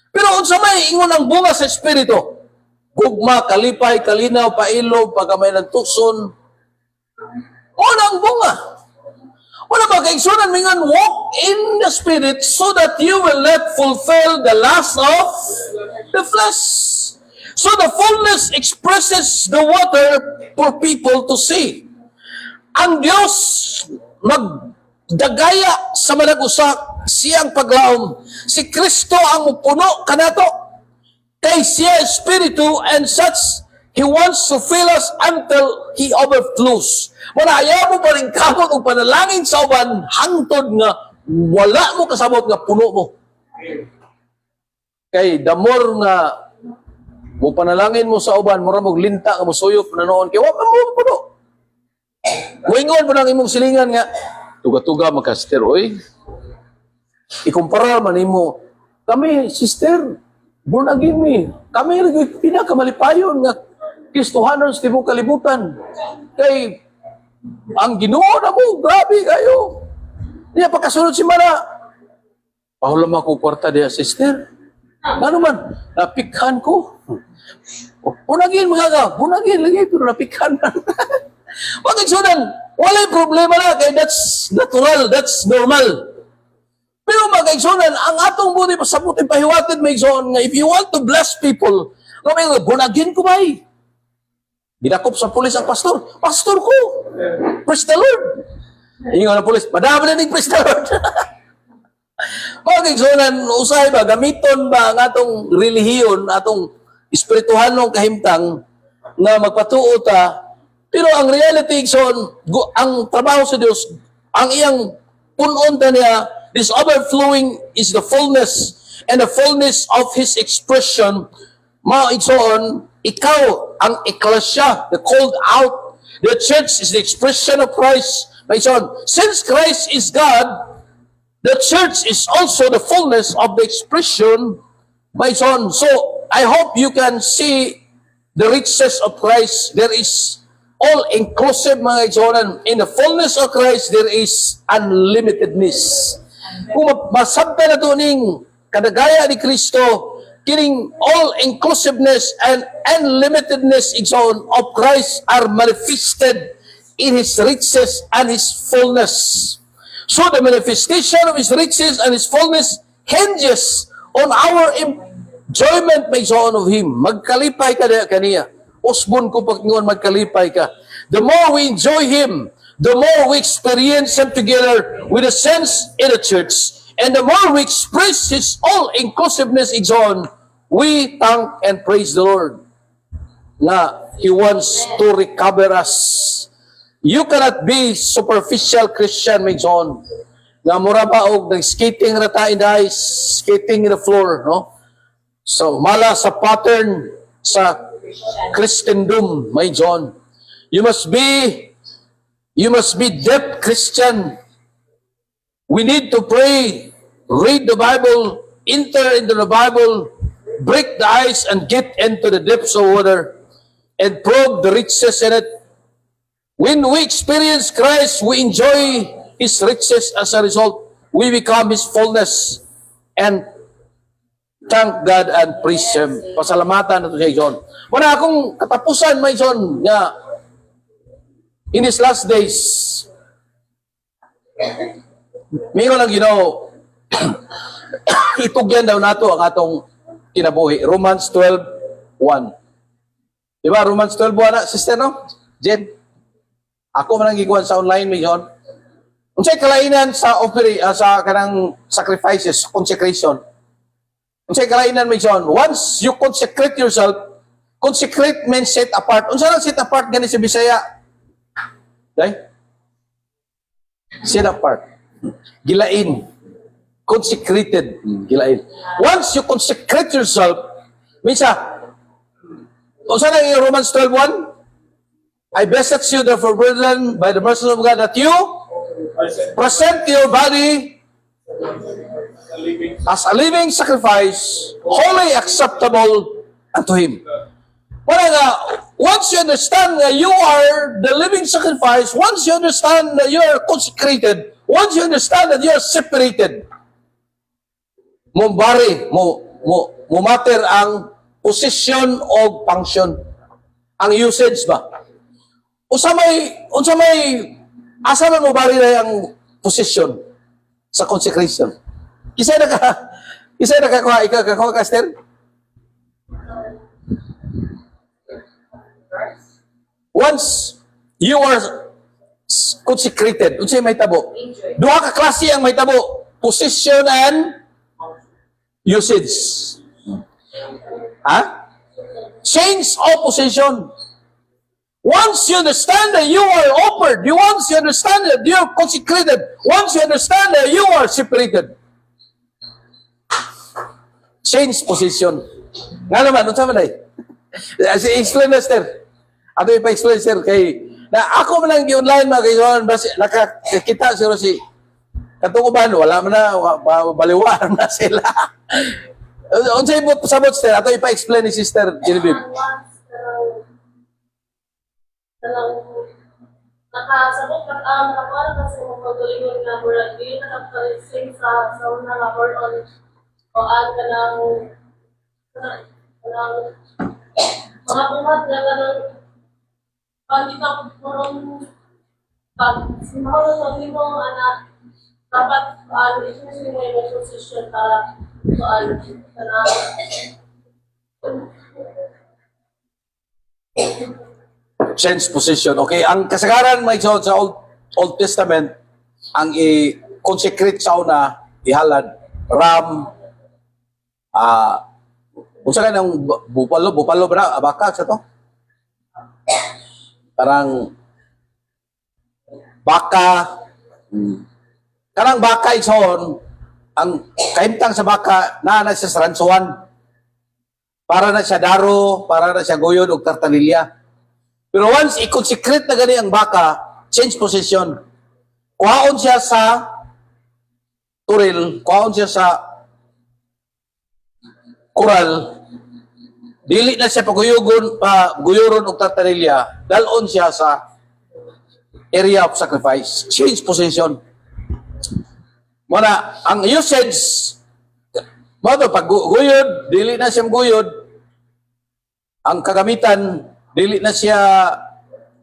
Pero unsa may ingon ang bunga sa Espiritu? Gugma, kalipay, kalinaw, pailog, pagkamay ng tukson. Mao na ang bunga. Wala ba kaigsunan mingan, walk in the Spirit so that you will not fulfill the lust of the flesh. So the fullness expresses the water for people to see. Ang Diyos magdagaya sa manag-usak, siyang paglaom. Si Kristo ang puno kanato. Kay siya Espiritu and such, He wants to fill us until He overflows. Wala, ayaw mo pa rin kamot o panalangin sa uban, hangtod nga, wala mo kasabot nga puno mo. Kay the more nga mo panalangin mo sa uban, mura mong linta ka mo suyop na noon, kaya wala mo puno. Wingon po ng imong silingan nga, tuga-tuga magka-sister, oy. Ikumpara man imo, kami, sister, born again me. Kami, pinakamalipayon nga, Kristohanon sa tibok kalibutan. Kay, ang Ginoo na mo, grabe kayo. Niya, pagkasunod si Mara, pahulam ako kwarta diya, sister. Ano man, napikhan ko. Bunagin mga ka, bunagin lagi, pero napikhan man. Bakit sunan? Walay problema na, kaya that's natural, that's normal. Pero mga kaigsunan, ang atong buti pasabutin pahiwatin may igsoon nga, if you want to bless people, bunagin ko ba eh? Dinakop sa pulis ang pastor. Pastor ko! Praise the Lord! Ingon ang pulis, madami na ning praise the Lord. Mga kaigsunan, usay ba, gamiton ba ang atong relihiyon, atong espirituhanong kahimtang na magpatuo ta, pero ang reality, ang trabaho sa Diyos, ang iyang punon ta niya, this overflowing is the fullness and the fullness of His expression. Maigsoon, ikaw ang ecclesia, the called out. The church is the expression of Christ. My son, since Christ is God, the church is also the fullness of the expression, my son. So, I hope you can see the riches of Christ. There is all-inclusive, mga son. In the fullness of Christ, there is unlimitedness. Kung masabta na doon ng kadagaya ni Kristo, kining all-inclusiveness and unlimitedness of Christ are manifested in His riches and His fullness. So the manifestation of His riches and His fullness hinges on our enjoyment, my son, of Him. Magkalipay ka na kaniya. Usbon ko pagkingon, magkalipay ka. The more we enjoy Him, the more we experience Him together with a sense in the church. And the more we express His all-inclusiveness in John, we thank and praise the Lord na He wants to recover us. You cannot be superficial Christian, my John. Nga mura ba og nag-skating na tayo guys, skating in the floor, no? So, mala sa pattern sa Christendom, my John. You must be deep Christian. We need to pray, read the Bible, enter into the Bible, break the ice and get into the depths of water and probe the riches in it. When we experience Christ, we enjoy His riches. As a result, we become His fullness and thank God and praise Him. Pasalamatan na ito siya, John. Wala akong katapusan, my John, nga in His last days, mayroon lang, itugyan daw nato ang atong kinabuhi. Romans 12:1. Diba? Romans 12:1 na, sister, no? Jen? Ako man ang giguan sa online, may John. Unsay kalainan sa offering, sa kanang sacrifices, consecration. Unsay kalainan, may John. Once you consecrate yourself, consecrate means set apart. Unsa lang set apart gani sa Bisaya? Okay? Set apart. Gilain. Consecrated. Gilain. Once you consecrate yourself, minsa, unsa lang yung Romans 12:1? I beseech you therefore, brethren, by the mercy of God, that you present your body as a living sacrifice, wholly acceptable unto Him. Wala nga, once you understand that you are the living sacrifice, once you understand that you are consecrated, once you understand that you are separated, mo matter ang position o function, ang usage ba? Unsa may asa man mo bari na ang position sa consecration. Kisay na kakuha, ikaw Esther? Once you are consecrated, unsay may tabo? Duha ka klase ang may tabo, position and usage. Ha? Change of position. Once you understand that you are offered, once you understand that you are consecrated, once you understand that you are separated, change position. Nga naman, unsa man ay? Explain na, Sir. Ato ipa-explain, Sir, kay na ako man ang gi-online mga kaibigan, nakakita sila si katukuban, wala man na, baliwaan na sila. Unsa ibot pasabot, Sir? Ato ipa-explain ni Sister Genevieve. Nakasabot ka nakuha kasi magpagalingon nga murag di nakaka-sing sa una nga word on o ang kanang mga buhat na kanang pagkita ko murong pag simaw na sabi mo anak dapat isusin mo yung position para kanang Change position. Okay, ang kasagaran may sa Old Testament, ang i-consecrate sa una, ihalad, ram, unsa ka ng bupalo ba na, baka sa to? Parang baka, karang baka ison, ang kahimtang sa baka, na sa ransuan. para na siya daro, para na siya guyod o tartanilya. Pero once i-consecrate na gani ang baka, change position. Kuhaon siya sa turil, kuhaon siya sa koral, dili na siya guyoron o tartanilya, dalon siya sa area of sacrifice. Change position. Muna, ang usage, pag guyod, dili na siya guyod, ang kagamitan, dili na siya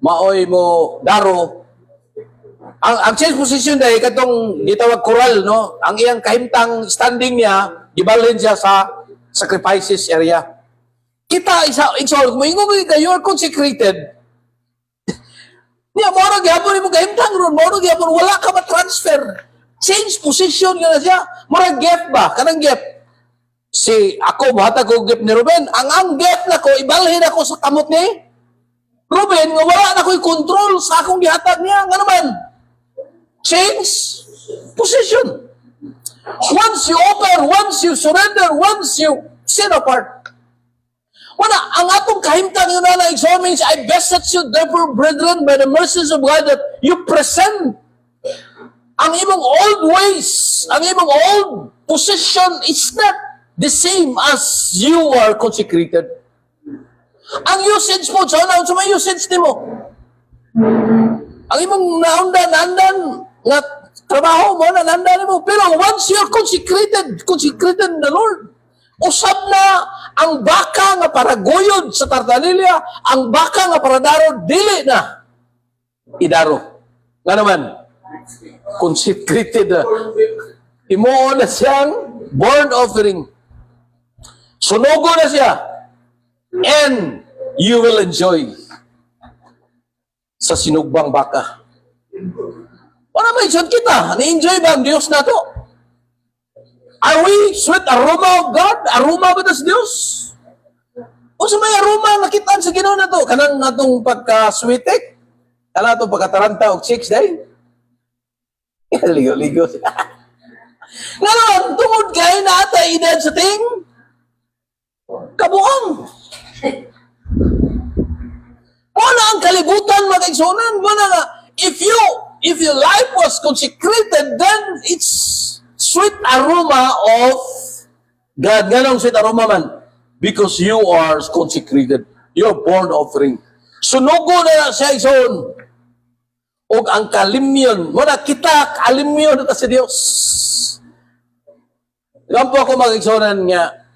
maoy mo daro. Ang change position dahil katong gitawag koral, no? Ang iyang kahimtang standing niya, gibalhin siya sa sacrifices area. Kita, kung ingon ka, you are consecrated. Niya, moro gyapon mo kahimtang ron, moro gyapon, wala ka ma-transfer. Change position nga na siya. Moro gift ba? Kanang gift. Ako, buhata ko gift ni Ruben. Ang gift na ko, ibalhin ako sa kamot ni Ruben, nga wala na ko'y control sa akong gihatag niya. Nga naman, change position. Once you offer, once you surrender, once you set apart. Wala, ang atong kahimtang yun na examines, I beseech you, therefore, brethren, by the mercies of God, that you present ang imong old ways, ang imong old position is not the same as you are consecrated. Ang usage mo, sa may usage ni mo. Ang imong naundan nga trabaho mo, naundan mo. Pero once you're consecrated in the Lord, usab na ang baka nga para guyod sa tartanilya, ang baka nga para daro, dili na idaro. Nga naman, consecrated na. Imuo na siyang burnt offering. Sunugo na siya. And you will enjoy sa sinugbang baka. Para may isyon kita, na-enjoy ba ang Diyos na to? Are we sweet aroma of God? Aroma ba sa Diyos? O sa may aroma nakitaan sa Ginoo na to? Kanang natong pagka-sweetek? Kanang natong pagkataranta o chicks dahil? Ligo-ligo siya. Ngayon, tungod kayo na ata edad sa ting kabuang. Muna ang kalibutan mag-igsunan. Muna nga, if your life was consecrated, then it's sweet aroma of God. Ganong sweet aroma man. Because you are consecrated. You're born offering. Sunugo na siya igsoon. O ang kalimyon. Muna kita, kalimyon na sa Diyos. Ilan po ako mag-igsunan nga,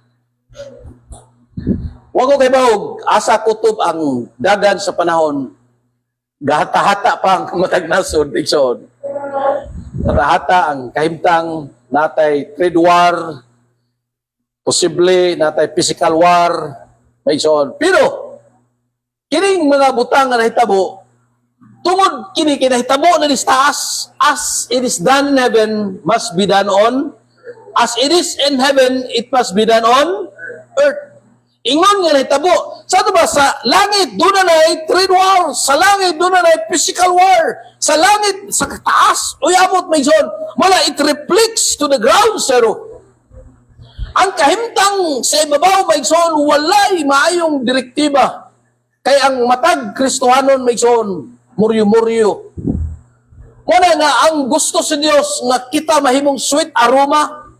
huwag ko kayo bahog, asa kutob ang dagan sa panahon, gahata-hata pa ang matag nasod, igsoon. Gahata ang kahimtang, natay trade war, posible, natay physical war, may igsoon. Pero, kining mga butang nga nahitabo, tungod kini kinahitabo na listaas, as it is done in heaven, must be done on, as it is in heaven, it must be done on earth. Ingon nga nahitabo. Sa ito ba, sa langit, doon na trade war. Sa langit, doon na physical war. Sa langit, sa taas, uyamot may zon. Mala, it reflects to the ground, zero. Ang kahimtang sa ibabaw may zon, walay maayong direktiba. Kaya ang matag Kristohanon may zon, muryo-muryo. Muna nga, ang gusto sa Diyos nga kita mahimong sweet aroma,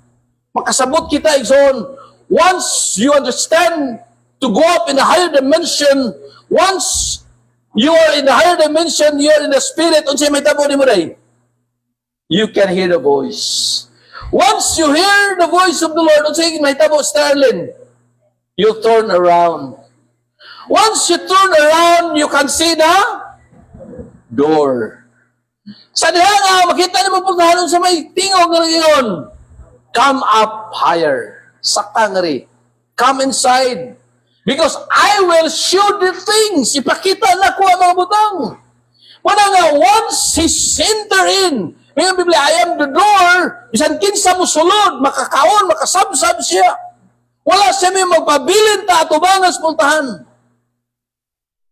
makasabot kita igsoon. Once you understand to go up in a higher dimension, once you are in the higher dimension, you are in the spirit, unsay may tabo ni mo day, you can hear the voice. Once you hear the voice of the Lord, unsay may tabo, Sterling, you turn around. Once you turn around, you can see the door. Sa diha nga, makita ni mo puntahan sa may tingog nga ngayon, come up higher. Sakta nga rin. Come inside. Because I will show the things. Ipakita na ko ang mga butang. Wala nga, once He's enter in, may Biblia, I am the door, bisan kinsa mo sulod, makakaon, makasabsab siya. Wala siya may magpabilin ta at ubangas puntahan.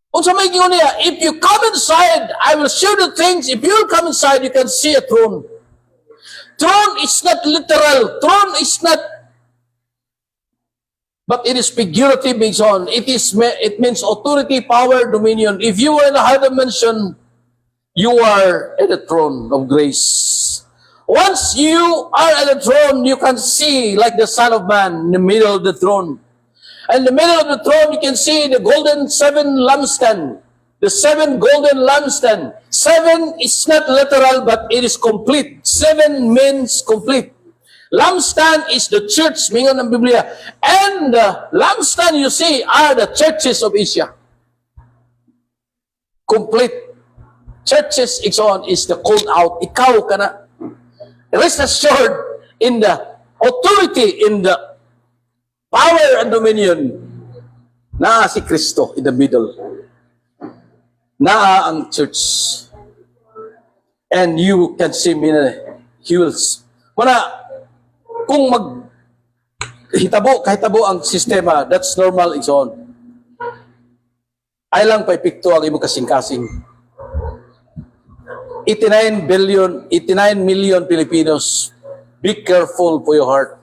Kung sa may giyon niya, if you come inside, I will show the things. If you come inside, you can see a throne. Throne is not literal. Throne is not but it is figurative based on. It means authority, power, dominion. If you are in a higher dimension, you are at the throne of grace. Once you are at the throne, you can see like the Son of Man in the middle of the throne. And in the middle of the throne, you can see the golden seven lampstand. The seven golden lampstand. Seven is not literal, but it is complete. Seven means complete. Lampstand is the church, mingon ng Biblia. And the lampstand you see are the churches of Asia. Complete. Churches, is the called out. Ikaw ka na. Rest assured in the authority, in the power and dominion, na si Kristo in the middle. Na ang church. And you can see he will. Kung kahitabo ang sistema, that's normal, ay lang pa epekto ang imong kasing-kasing. 89 million Filipinos. Be careful for your heart.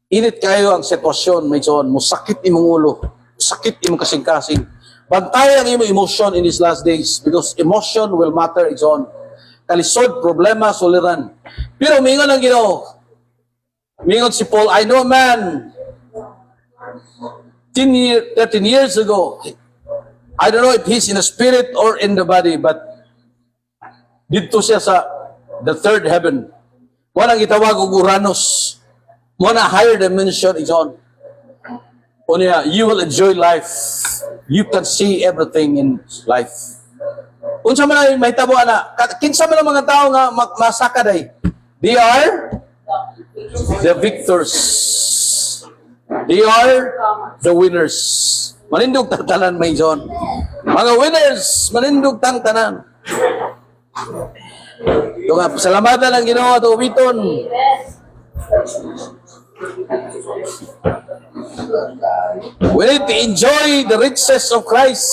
Init kayo ang sitwasyon, musakit imong ulo, sakit imong kasing-kasing. Bantayan ang imong emotion in these last days because emotion will matter, Kalisod, problema, suliran. Pero mingon ang Ginoo. Mingon si Paul, I know a man 13 years ago. I don't know if he's in the spirit or in the body, but dito siya sa the third heaven. Mo nang gitawag og Uranus. Mo na higher dimension, Unya, you will enjoy life. You can see everything in life. Unsa man ay mahitabo ana, kinsa man ang mga tao nga masakaday. They are the victors. They are the winners. Manindog tang tanan, mga winners, manindog tang tanan. Ito nga, pasalamatan ang Ginoo at ubiton. We need to enjoy the riches of Christ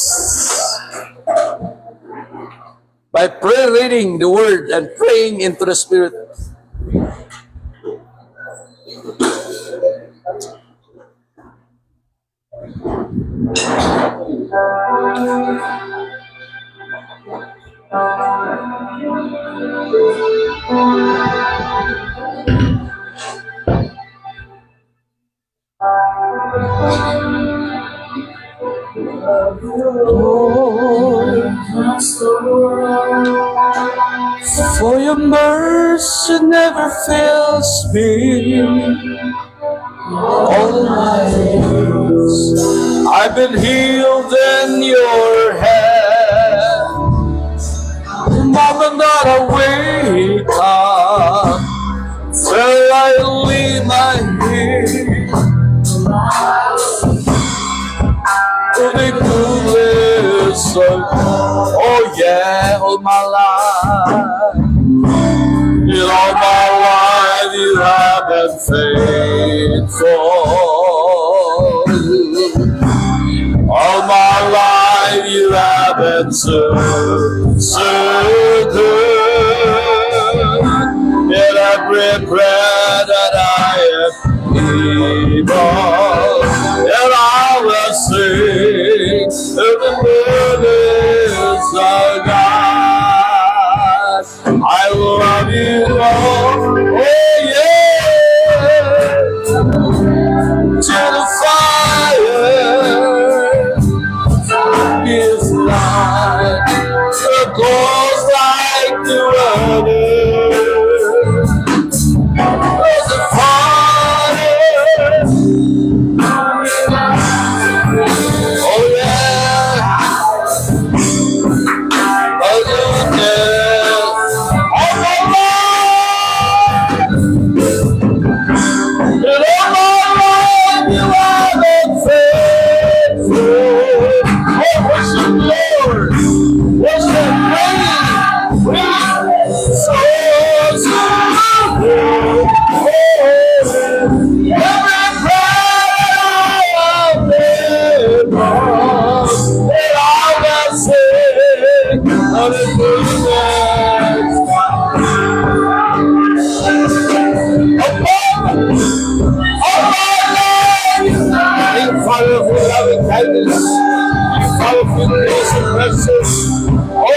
by reading the Word and praying into the Spirit. For your mercy never fails me. All my days I've been healed in your hand. The moment that I wake up, till I leave my head, to the goodness of all my life. In all my life you have been faithful. All my life you have been so good. In every breath that I am able, and I will sing the goodness of God. I love you, Lord. Oh yeah. Till the fire is like the goes like the water. There's a fire. Oh yeah. goodness. Father, fill grace and blessings. Oh,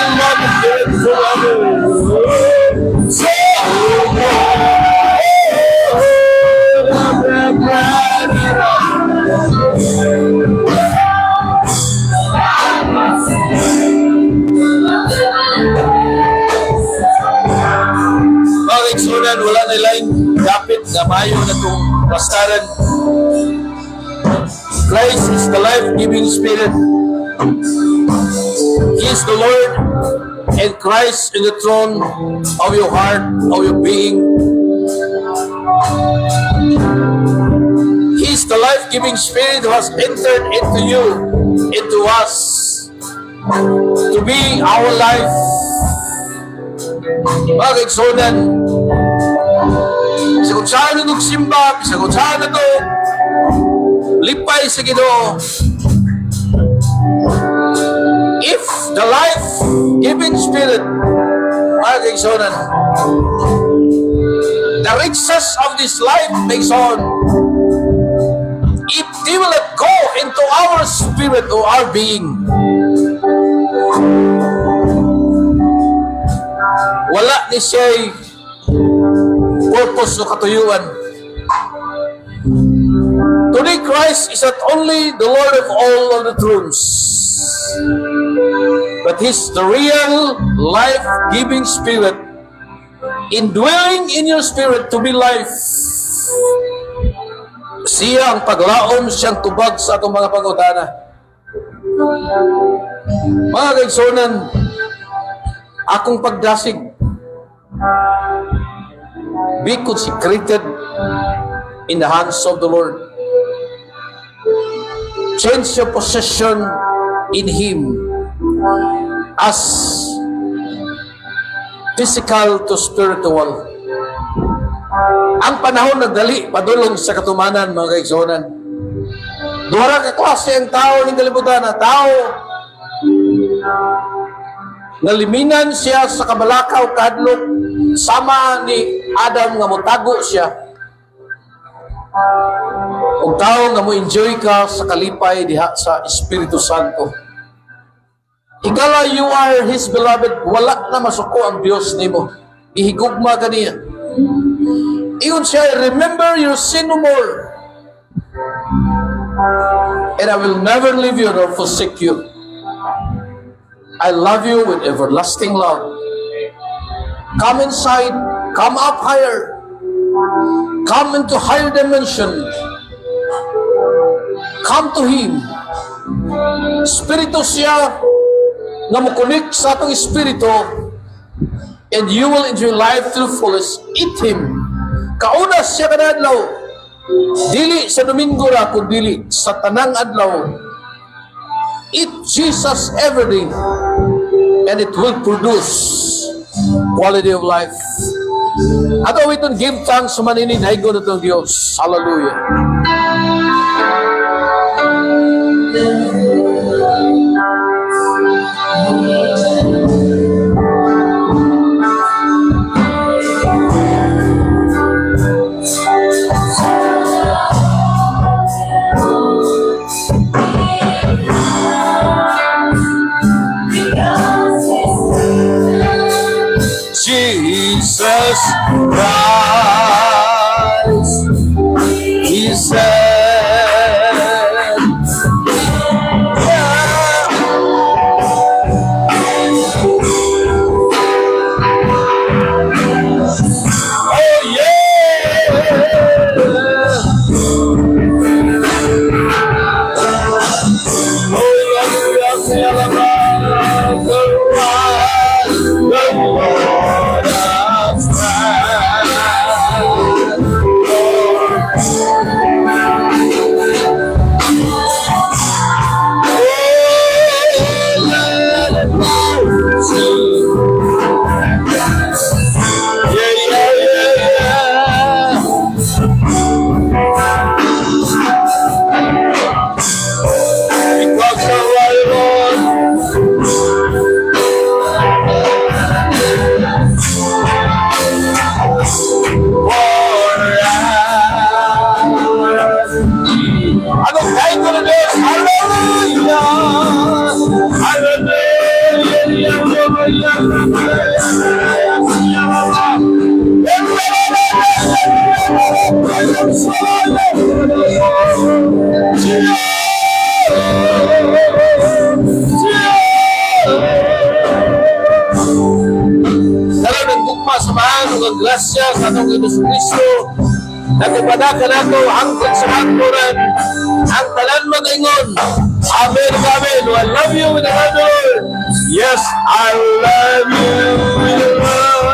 Imam, give it forever. Mga igsunan, wala na ilang dapit na mayo na itong pastaran. Christ is the life-giving Spirit. He is the Lord and Christ in the throne of your heart, of your being. He is the life-giving Spirit who has entered into you, into us, to be our life. Mga kaigsunan, sa kung saan na simba, sa kung saan na ito, lipay sa Ginoo. If the life-giving Spirit, mga kaigsunan, the riches of this life makes on, if they will not go into our spirit or our being, wala ni siya'y purpose o katuyuan. Today, Christ is not only the Lord of all of the thrones, but He's the real life-giving Spirit, indwelling in your spirit to be life. Siya ang paglaom, siyang tubag sa atong mga pag-utana. Mga kaigsunan, akong pagdasig, be consecrated in the hands of the Lord. Change your possession in Him as physical to spiritual. Ang panahon nagdali, padulong sa katumanan, mga kaigsunan. Duha ka klase ang tao ng kalibutan, tao naliminan siya sa kabalakaw kadlok, sama ni Adam nga motago siya. Kung tao nga mo enjoy ka sa kalipay diha sa Espiritu Santo. Ikala you are His beloved, wala na masuko ang Diyos nimo. Ihigugma ka niya. Iyon siya, remember your sin no more. And I will never leave you nor forsake you. I love you with everlasting love. Come inside, come up higher. Come into higher dimension. Come to Him. Espiritu siya na mukunik sa atong espiritu, and you will enjoy life to the fullest. Eat Him. Kauna siya kadadlaw. Dili sa Domingo ra, kung dili sa tanang adlaw. Eat Jesus every day, and it will produce quality of life. At awiton, give thanks sa maninin, haigon itong Diyos. Hallelujah. Jesus Christ, He said, oh Karon nagugma sa mahal ug grasya sa atong Hesus Kristo. Nagpadakan nato hangtod sa hangturan ang tanan mag-ingon. Amen, amen. I love you with the Lord. Yes, I love you with the Lord.